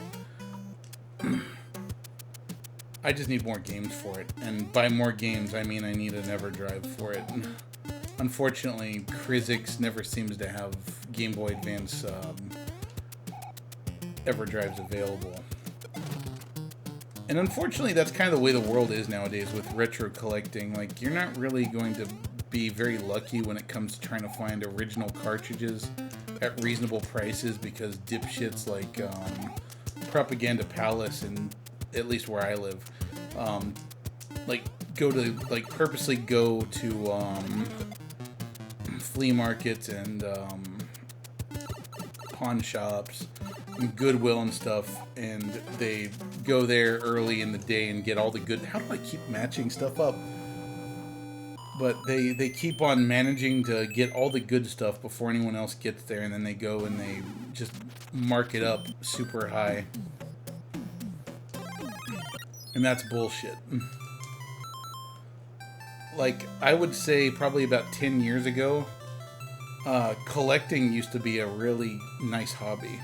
I just need more games for it, and by more games I mean I need an EverDrive for it. Unfortunately, Cryzix never seems to have Game Boy Advance EverDrives available. And unfortunately, that's kind of the way the world is nowadays with retro collecting. Like, you're not really going to be very lucky when it comes to trying to find original cartridges at reasonable prices, because dipshits like Propaganda Palace, and at least where I live, purposely go to flea markets and pawn shops and Goodwill and stuff, and they go there early in the day and get all the good... How do I keep matching stuff up? But they keep on managing to get all the good stuff before anyone else gets there, and then they go and they just mark it up super high. And that's bullshit. Like, I would say probably about 10 years ago, collecting used to be a really nice hobby.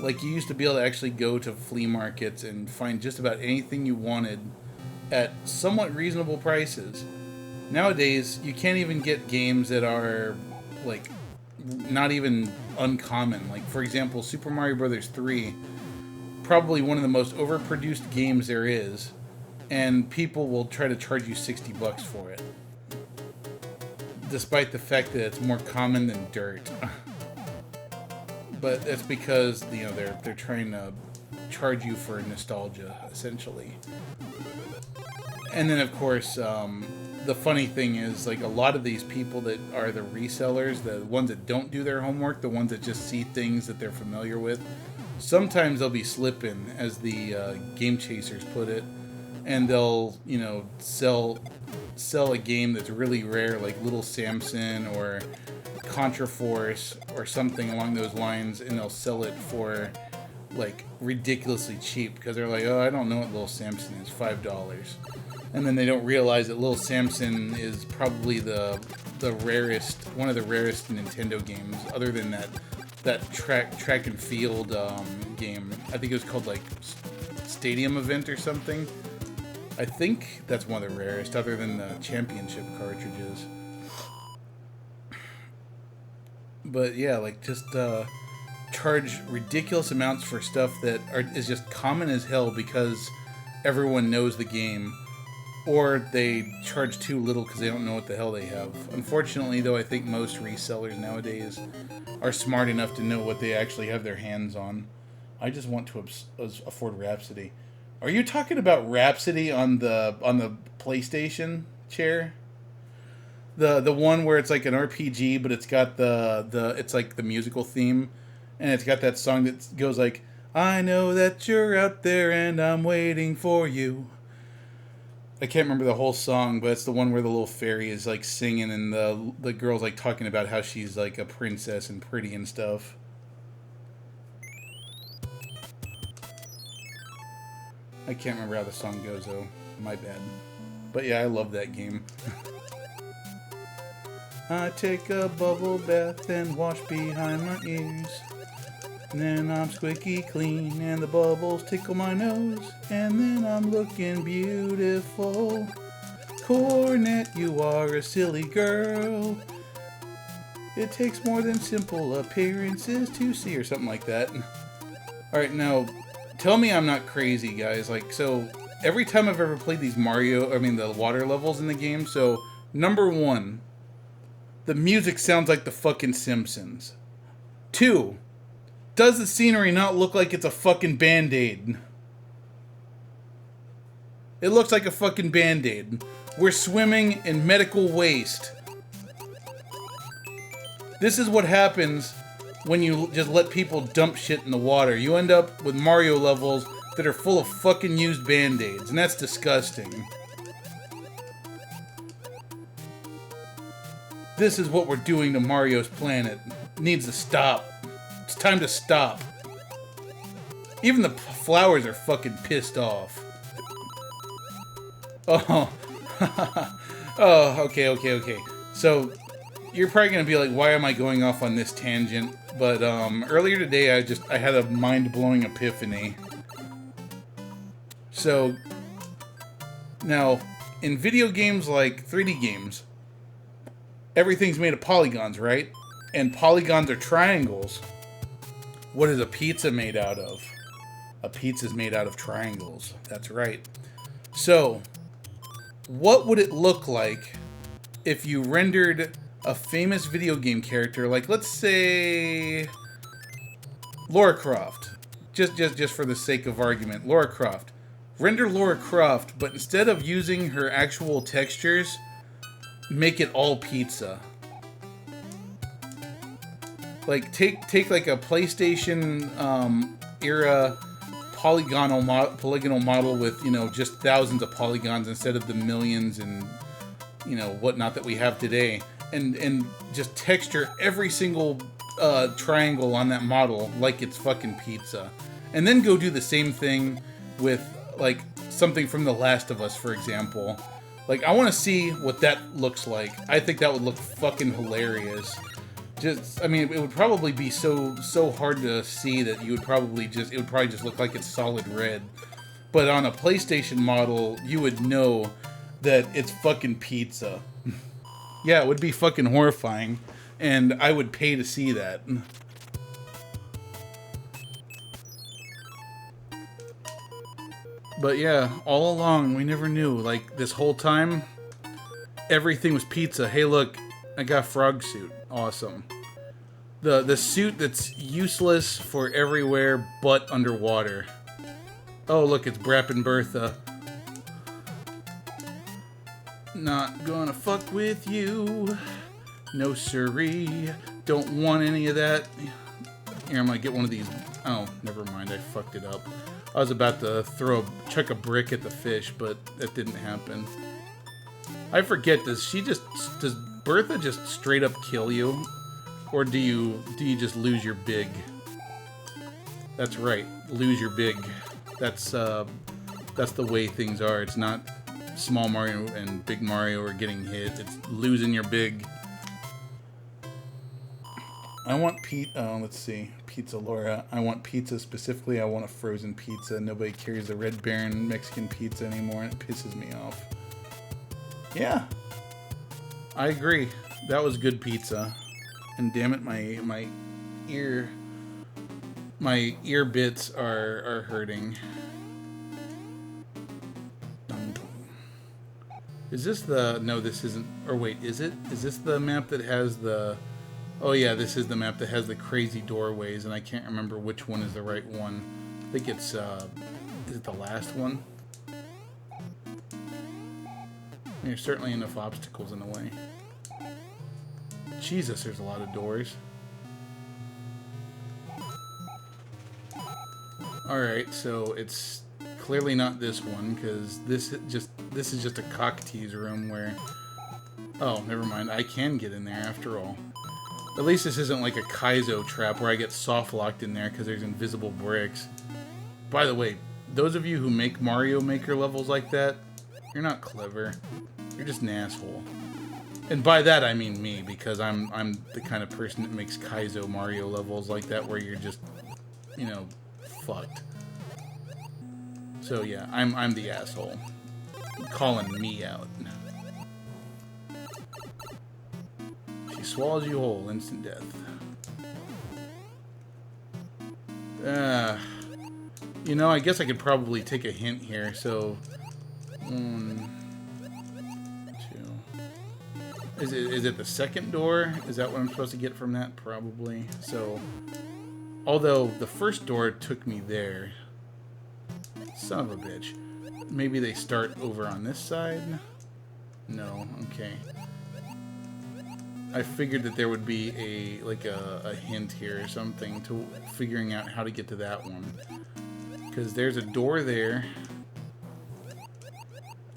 Like, you used to be able to actually go to flea markets and find just about anything you wanted at somewhat reasonable prices. Nowadays, you can't even get games that are, like, not even uncommon. Like, for example, Super Mario Bros. 3, probably one of the most overproduced games there is, and people will try to charge you $60 for it, despite the fact that it's more common than dirt. But that's because, you know, they're trying to charge you for nostalgia, essentially. And then, of course, the funny thing is, like, a lot of these people that are the resellers, the ones that don't do their homework, the ones that just see things that they're familiar with, sometimes they'll be slipping, as the Game Chasers put it, and they'll, you know, sell a game that's really rare, like Little Samson or Contra Force or something along those lines, and they'll sell it for like ridiculously cheap because they're like, oh, I don't know what Little Samson is, $5. And then they don't realize that Little Samson is probably the rarest, one of the rarest Nintendo games, other than that track and field game. I think it was called like Stadium Event or something. I think that's one of the rarest, other than the championship cartridges. But yeah, like, just charge ridiculous amounts for stuff that is just common as hell because everyone knows the game, or they charge too little because they don't know what the hell they have. Unfortunately, though, I think most resellers nowadays are smart enough to know what they actually have their hands on. I just want to afford Rhapsody. Are you talking about Rhapsody on the PlayStation chair? The one where it's like an RPG, but it's got it's like the musical theme, and it's got that song that goes like, I know that you're out there and I'm waiting for you. I can't remember the whole song, but it's the one where the little fairy is like singing and the girl's like talking about how she's like a princess and pretty and stuff. I can't remember how the song goes, though. My bad. But yeah, I love that game. I take a bubble bath and wash behind my ears. And then I'm squeaky clean and the bubbles tickle my nose. And then I'm looking beautiful. Cornet, you are a silly girl. It takes more than simple appearances to see, or something like that. Alright, now, tell me I'm not crazy, guys. Like, so, every time I've ever played these the water levels in the game, so, number 1, the music sounds like the fucking Simpsons. 2, does the scenery not look like it's a fucking Band-Aid? It looks like a fucking Band-Aid. We're swimming in medical waste. This is what happens when you just let people dump shit in the water. You end up with Mario levels that are full of fucking used Band-Aids, and that's disgusting. This is what we're doing to Mario's planet. It needs to stop. It's time to stop. Even the flowers are fucking pissed off. Oh, oh, okay. So, you're probably gonna be like, why am I going off on this tangent? But, earlier today, I had a mind-blowing epiphany. So, now, in video games like 3D games, everything's made of polygons, right? And polygons are triangles. What is a pizza made out of? A pizza's made out of triangles. That's right. So, what would it look like if you rendered a famous video game character, like, let's say, Lara Croft. Just for the sake of argument, Lara Croft. Render Lara Croft, but instead of using her actual textures, make it all pizza. Like, take like a PlayStation era polygonal model with, you know, just thousands of polygons instead of the millions and, you know, whatnot that we have today. And just texture every single triangle on that model like it's fucking pizza. And then go do the same thing with, like, something from The Last of Us, for example. Like, I want to see what that looks like. I think that would look fucking hilarious. Just, I mean, it would probably be so hard to see that it would probably just look like it's solid red. But on a PlayStation model, you would know that it's fucking pizza. Yeah, it would be fucking horrifying, and I would pay to see that. But yeah, all along, we never knew. Like, this whole time, everything was pizza. Hey, look, I got a frog suit. Awesome. The suit that's useless for everywhere but underwater. Oh, look, it's Brap and Bertha. Not gonna fuck with you. No siree. Don't want any of that. Here, I'm gonna get one of these. Oh, never mind. I fucked it up. I was about to chuck a brick at the fish, but that didn't happen. I forget, does Bertha just straight up kill you? Or do you just lose your big? That's right. Lose your big. That's the way things are. It's not Small Mario and Big Mario are getting hit. It's losing your big. I want let's see. Pizza Laura. I want pizza specifically. I want a frozen pizza. Nobody carries the Red Baron Mexican pizza anymore, and it pisses me off. Yeah. I agree. That was good pizza. And damn it, my ear bits are hurting. Is this the... No, this isn't... Or wait, is it? Is this the map that has the... Oh yeah, this is the map that has the crazy doorways, and I can't remember which one is the right one. I think it's, is it the last one? There's certainly enough obstacles in the way. Jesus, there's a lot of doors. Alright, so it's clearly not this one, because this is just a cock tease room where... Oh, never mind. I can get in there after all. At least this isn't like a Kaizo trap where I get soft locked in there because there's invisible bricks. By the way, those of you who make Mario Maker levels like that, you're not clever. You're just an asshole. And by that I mean me, because I'm the kind of person that makes Kaizo Mario levels like that, where you're just, you know, fucked. So yeah, I'm the asshole. Calling me out. She swallows you whole, instant death. You know, I guess I could probably take a hint here. So, 1, 2. Is it the second door? Is that what I'm supposed to get from that? Probably. So, although the first door took me there. Son of a bitch. Maybe they start over on this side? No. Okay. I figured that there would be a hint here or something to figuring out how to get to that one. Because there's a door there.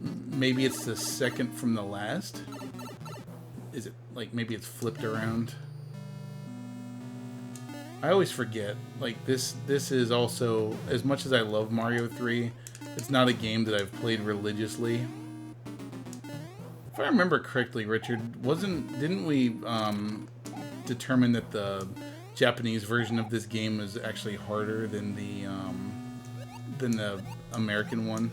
Maybe it's the second from the last? Is it, like, maybe it's flipped around? I always forget. Like, this is also, as much as I love Mario 3, it's not a game that I've played religiously. If I remember correctly, Richard, didn't we determine that the Japanese version of this game is actually harder than the American one?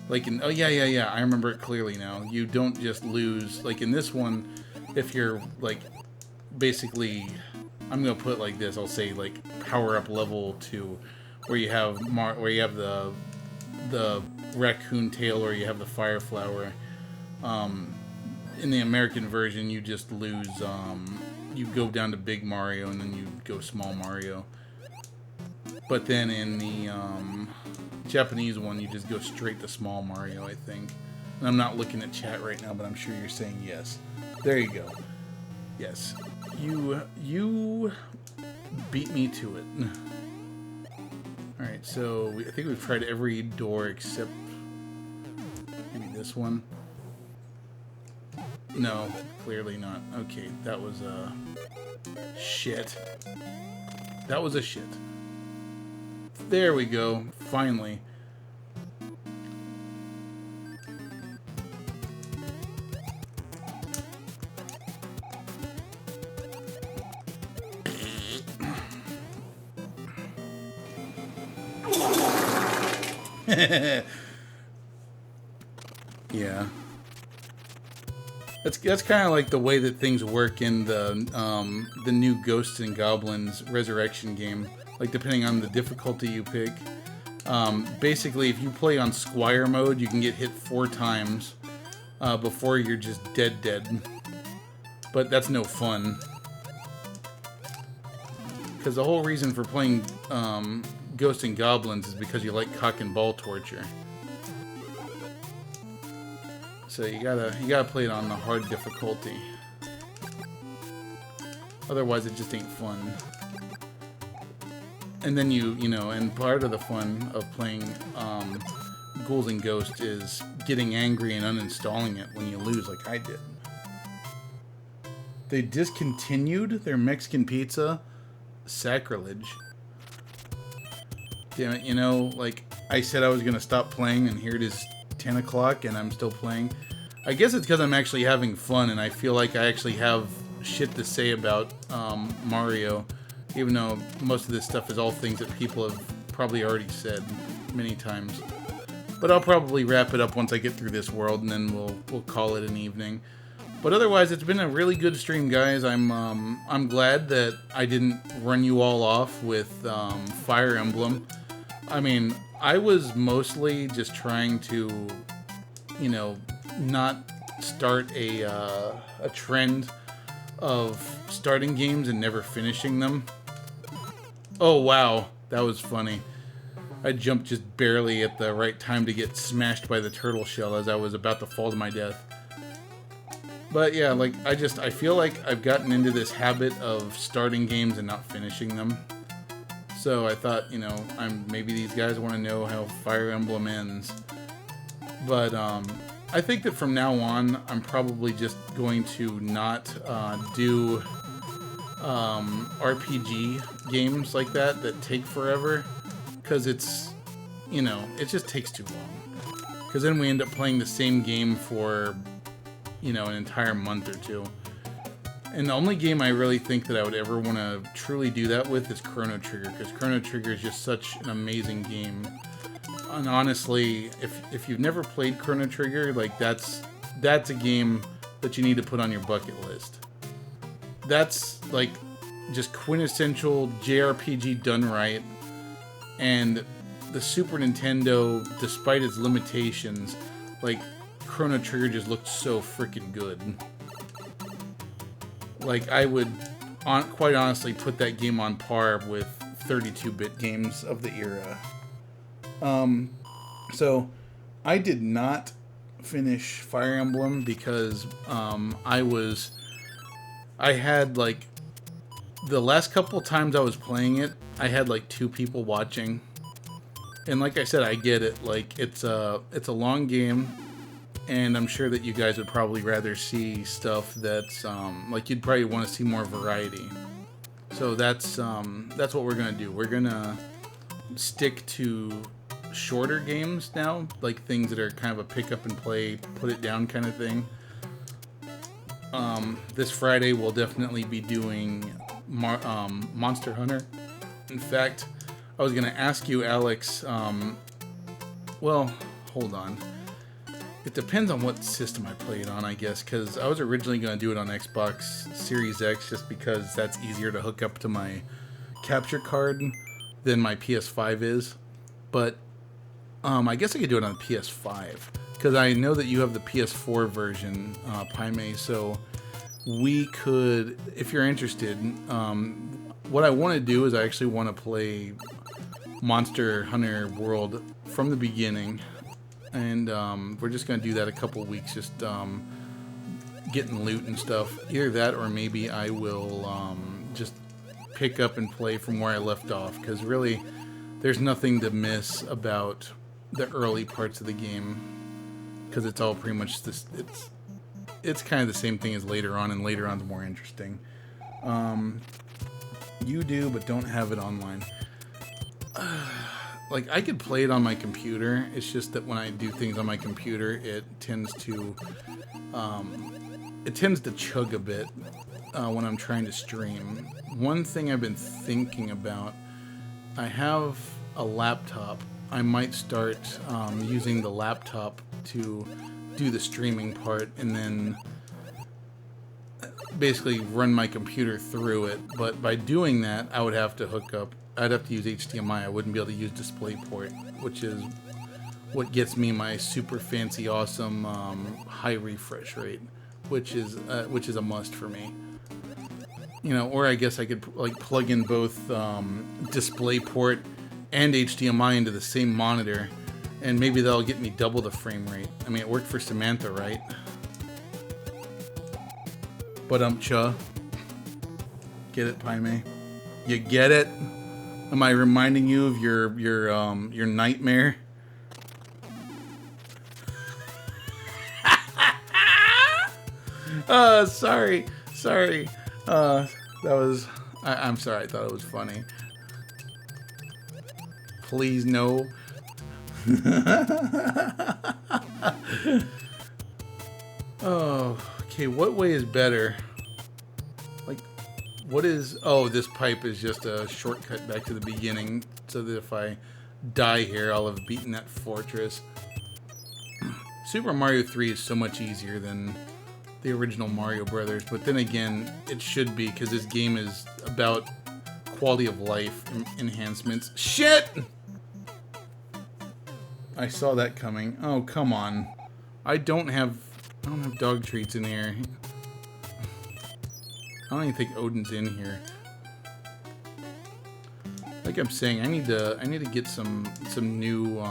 Like oh yeah, I remember it clearly now. You don't just lose, like in this one, if you're like basically, I'm gonna put it like this. I'll say like power up level 2, where you have the raccoon tail, or you have the fire flower. In the American version, you just lose, you go down to Big Mario, and then you go Small Mario. But then in the Japanese one, you just go straight to Small Mario, I think. And I'm not looking at chat right now, but I'm sure you're saying yes. There you go. Yes. You beat me to it. Alright, so I think we've tried every door except maybe this one. No, clearly not. Okay, that was a shit. That was a shit. There we go. Finally. Yeah. That's kind of like the way that things work in the new Ghosts and Goblins Resurrection game. Like, depending on the difficulty you pick. Basically, if you play on Squire mode, you can get hit 4 times before you're just dead. But that's no fun. Because the whole reason for playing Ghosts and Goblins is because you like cock and ball torture. So you gotta play it on the hard difficulty. Otherwise, it just ain't fun. And then you know, and part of the fun of playing Ghouls and Ghosts is getting angry and uninstalling it when you lose, like I did. They discontinued their Mexican pizza? Sacrilege. Damn it, you know, like I said I was gonna stop playing, and here it is 10 o'clock and I'm still playing. I guess it's because I'm actually having fun, and I feel like I actually have shit to say about Mario, even though most of this stuff is all things that people have probably already said many times. But I'll probably wrap it up once I get through this world, and then we'll call it an evening. But otherwise, it's been a really good stream, guys. I'm glad that I didn't run you all off with Fire Emblem. I mean, I was mostly just trying to, you know, not start a trend of starting games and never finishing them. Oh wow, that was funny. I jumped just barely at the right time to get smashed by the turtle shell as I was about to fall to my death. But yeah, like I feel like I've gotten into this habit of starting games and not finishing them. So I thought, you know, maybe these guys want to know how Fire Emblem ends. But I think that from now on, I'm probably just going to not do RPG games like that take forever. Because it's, you know, it just takes too long. Because then we end up playing the same game for, you know, an entire month or two. And the only game I really think that I would ever want to truly do that with is Chrono Trigger, because Chrono Trigger is just such an amazing game. And honestly, if you've never played Chrono Trigger, like that's a game that you need to put on your bucket list. That's like just quintessential JRPG done right. And the Super Nintendo, despite its limitations, like Chrono Trigger just looked so freaking good. Like, I would quite honestly put that game on par with 32-bit games of the era. So I did not finish Fire Emblem because I had like the last couple times I was playing it, I had like 2 people watching. And like I said, I get it. Like, it's a long game. And I'm sure that you guys would probably rather see stuff that's, like, you'd probably want to see more variety. So that's what we're going to do. We're going to stick to shorter games now, like things that are kind of a pick up and play, put it down kind of thing. This Friday we'll definitely be doing Monster Hunter. In fact, I was going to ask you, Alex, well, hold on. It depends on what system I play it on, I guess, because I was originally going to do it on Xbox Series X just because that's easier to hook up to my capture card than my PS5 is. But I guess I could do it on the PS5 because I know that you have the PS4 version, Paime, so we could, if you're interested, what I want to do is I actually want to play Monster Hunter World from the beginning. And we're just going to do that a couple weeks, just getting loot and stuff. Either that or maybe I will just pick up and play from where I left off. Because really, there's nothing to miss about the early parts of the game. Because it's all pretty much this. It's kind of the same thing as later on, and later on's more interesting. You do, but don't have it online. Like, I could play it on my computer. It's just that when I do things on my computer, it tends to chug a bit when I'm trying to stream. One thing I've been thinking about, I have a laptop. I might start using the laptop to do the streaming part and then basically run my computer through it. But by doing that, I would have to hook up. I'd have to use HDMI. I wouldn't be able to use DisplayPort, which is what gets me my super fancy, awesome high refresh rate, which is a must for me. You know, or I guess I could like plug in both DisplayPort and HDMI into the same monitor, and maybe that'll get me double the frame rate. I mean, it worked for Samantha, right? But cha. Get it, Paime? You get it? Am I reminding you of your nightmare? Sorry. I'm sorry. I thought it was funny. Please no. Oh, okay. What way is better? Like, what is... Oh, this pipe is just a shortcut back to the beginning, so that if I die here, I'll have beaten that fortress. Super Mario 3 is so much easier than the original Mario Brothers, but then again, it should be, because this game is about quality of life enhancements. Shit! I saw that coming. Oh, come on. I don't have dog treats in here. I don't even think Odin's in here. Like I'm saying, I need to get some new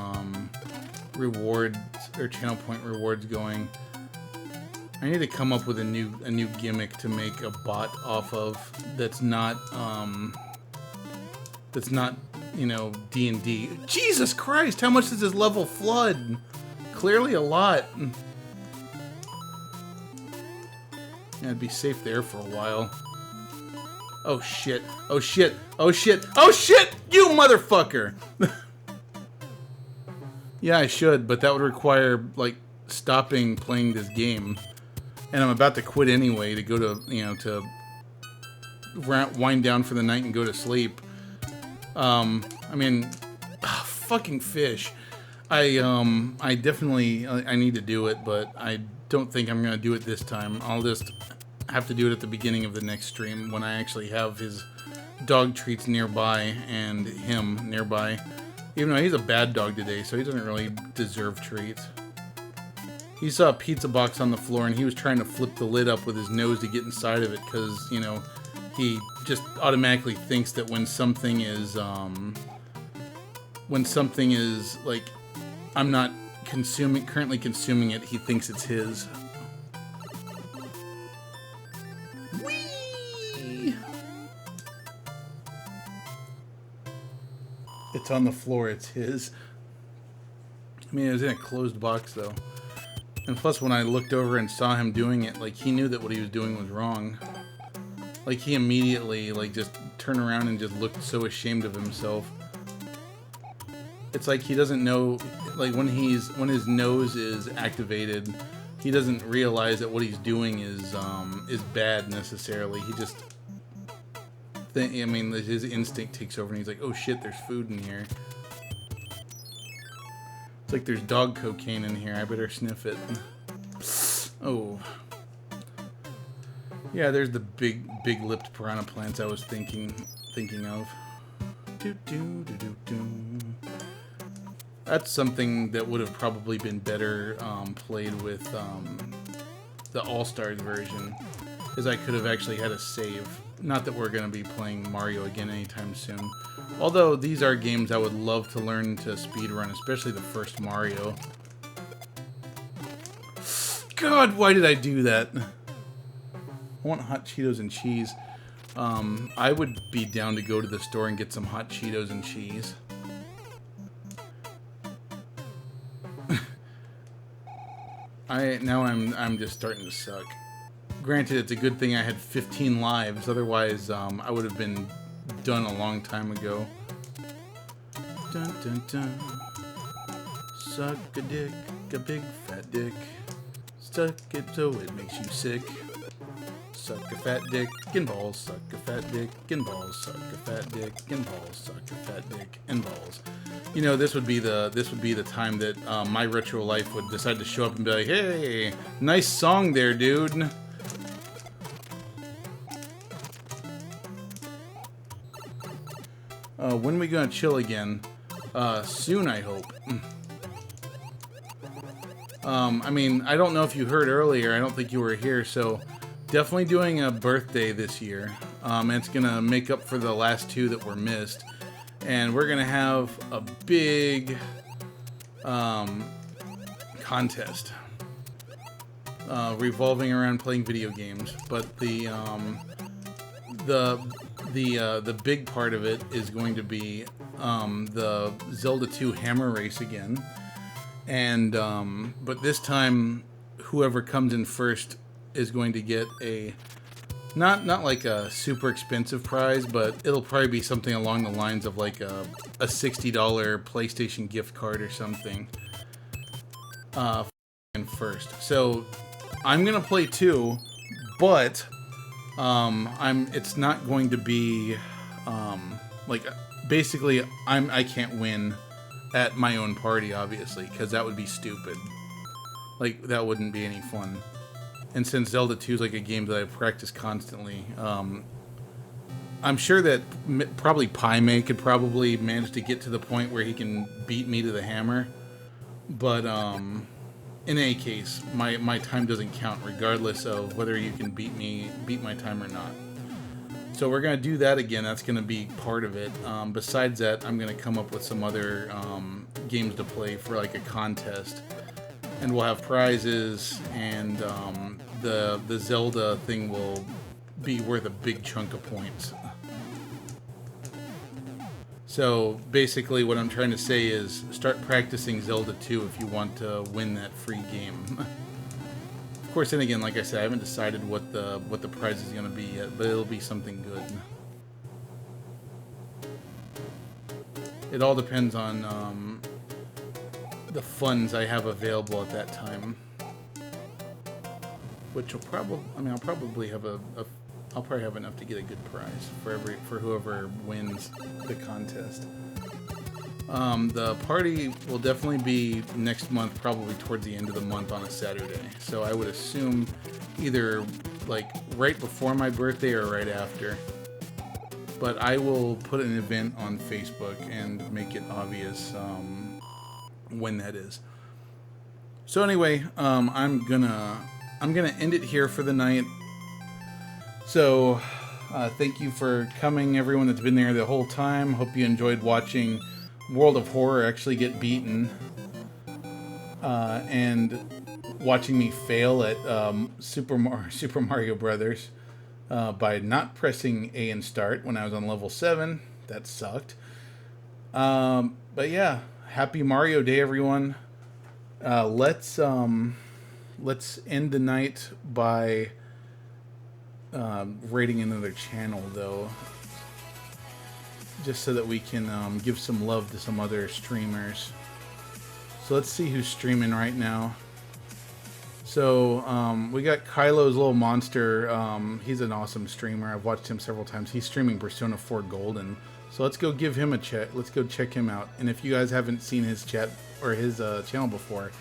rewards or channel point rewards going. I need to come up with a new gimmick to make a bot off of that's not you know, D&D. Jesus Christ, how much does this level flood? Clearly a lot. Yeah, I'd be safe there for a while. Oh shit. Oh shit. Oh shit. Oh shit! You motherfucker! Yeah, I should, but that would require, like, stopping playing this game. And I'm about to quit anyway to go to, you know, to wind down for the night and go to sleep. I mean, fucking fish. I definitely, I need to do it, but I don't think I'm going to do it this time. I'll just have to do it at the beginning of the next stream when I actually have his dog treats nearby and him nearby. Even though he's a bad dog today, so he doesn't really deserve treats. He saw a pizza box on the floor and he was trying to flip the lid up with his nose to get inside of it because, you know, he just automatically thinks that when something is like, I'm not currently consuming it, he thinks it's his. Whee! It's on the floor, it's his. I mean, it was in a closed box though. And plus, when I looked over and saw him doing it, like, he knew that what he was doing was wrong. Like, he immediately, like, just turned around and just looked so ashamed of himself. It's like he doesn't know, like, when his nose is activated, he doesn't realize that what he's doing is bad necessarily. He just, I mean, his instinct takes over and he's like, oh shit, there's food in here. It's like there's dog cocaine in here. I better sniff it. Oh. Yeah, there's the big lipped piranha plants I was thinking of. That's something that would have probably been better played with the All-Stars version, because I could have actually had a save. Not that we're going to be playing Mario again anytime soon. Although these are games I would love to learn to speedrun, especially the first Mario. God, why did I do that? I want hot Cheetos and cheese. I would be down to go to the store and get some hot Cheetos and cheese. I'm just starting to suck. Granted, it's a good thing I had 15 lives, otherwise I would have been done a long time ago. Dun dun dun. Suck a dick, a big fat dick. Suck it so it makes you sick. Suck a fat dick and balls, suck a fat dick and balls, suck a fat dick and balls, suck a fat dick and balls. You know, this would be the time that my retro life would decide to show up and be like, hey, nice song there, dude. When are we gonna chill again? Soon, I hope. I mean, I don't know if you heard earlier, I don't think you were here, so definitely doing a birthday this year. And it's gonna make up for the last two that were missed. And we're gonna have a big contest revolving around playing video games. But the big part of it is going to be the Zelda 2 Hammer Race again. And but this time, whoever comes in first is going to get a not like a super expensive prize, but it'll probably be something along the lines of like a $60 PlayStation gift card or something. And first, so I'm gonna play too, but it's not going to be like basically I can't win at my own party, obviously, because that would be stupid. Like, that wouldn't be any fun. And since Zelda 2 is like a game that I practice constantly, I'm sure that probably Paimei could probably manage to get to the point where he can beat me to the hammer. But in any case, my time doesn't count regardless of whether you can beat my time or not. So we're going to do that again. That's going to be part of it. Besides that, I'm going to come up with some other games to play for like a contest. And we'll have prizes, and the Zelda thing will be worth a big chunk of points. So basically what I'm trying to say is start practicing Zelda 2 if you want to win that free game. Of course, then again, like I said, I haven't decided what the prize is going to be yet, but it'll be something good. It all depends on the funds I have available at that time. Which will probably, I mean, I'll probably have I'll probably have enough to get a good prize for whoever wins the contest. The party will definitely be next month, probably towards the end of the month on a Saturday. So I would assume either like right before my birthday or right after. But I will put an event on Facebook and make it obvious when that is. So anyway, I'm gonna end it here for the night. So thank you for coming, everyone that's been there the whole time. Hope you enjoyed watching World of Horror actually get beaten and watching me fail at Super Mario Brothers by not pressing A and start when I was on level 7. That sucked. But yeah, happy Mario Day, everyone. Let's end the night by rating another channel, though, just so that we can give some love to some other streamers. So let's see who's streaming right now. So we got Kylo's Little Monster. He's an awesome streamer. I've watched him several times. He's streaming Persona 4 Golden. So let's go give him a check. Let's go check him out. And if you guys haven't seen his chat or his channel before,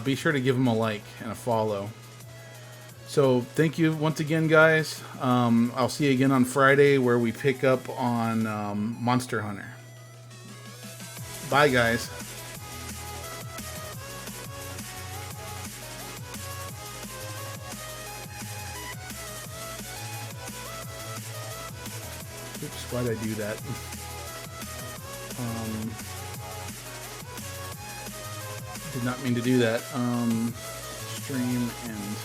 be sure to give him a like and a follow. So thank you once again, guys. I'll see you again on Friday where we pick up on Monster Hunter. Bye, guys. Oops, why'd I do that? Did not mean to do that. Stream and...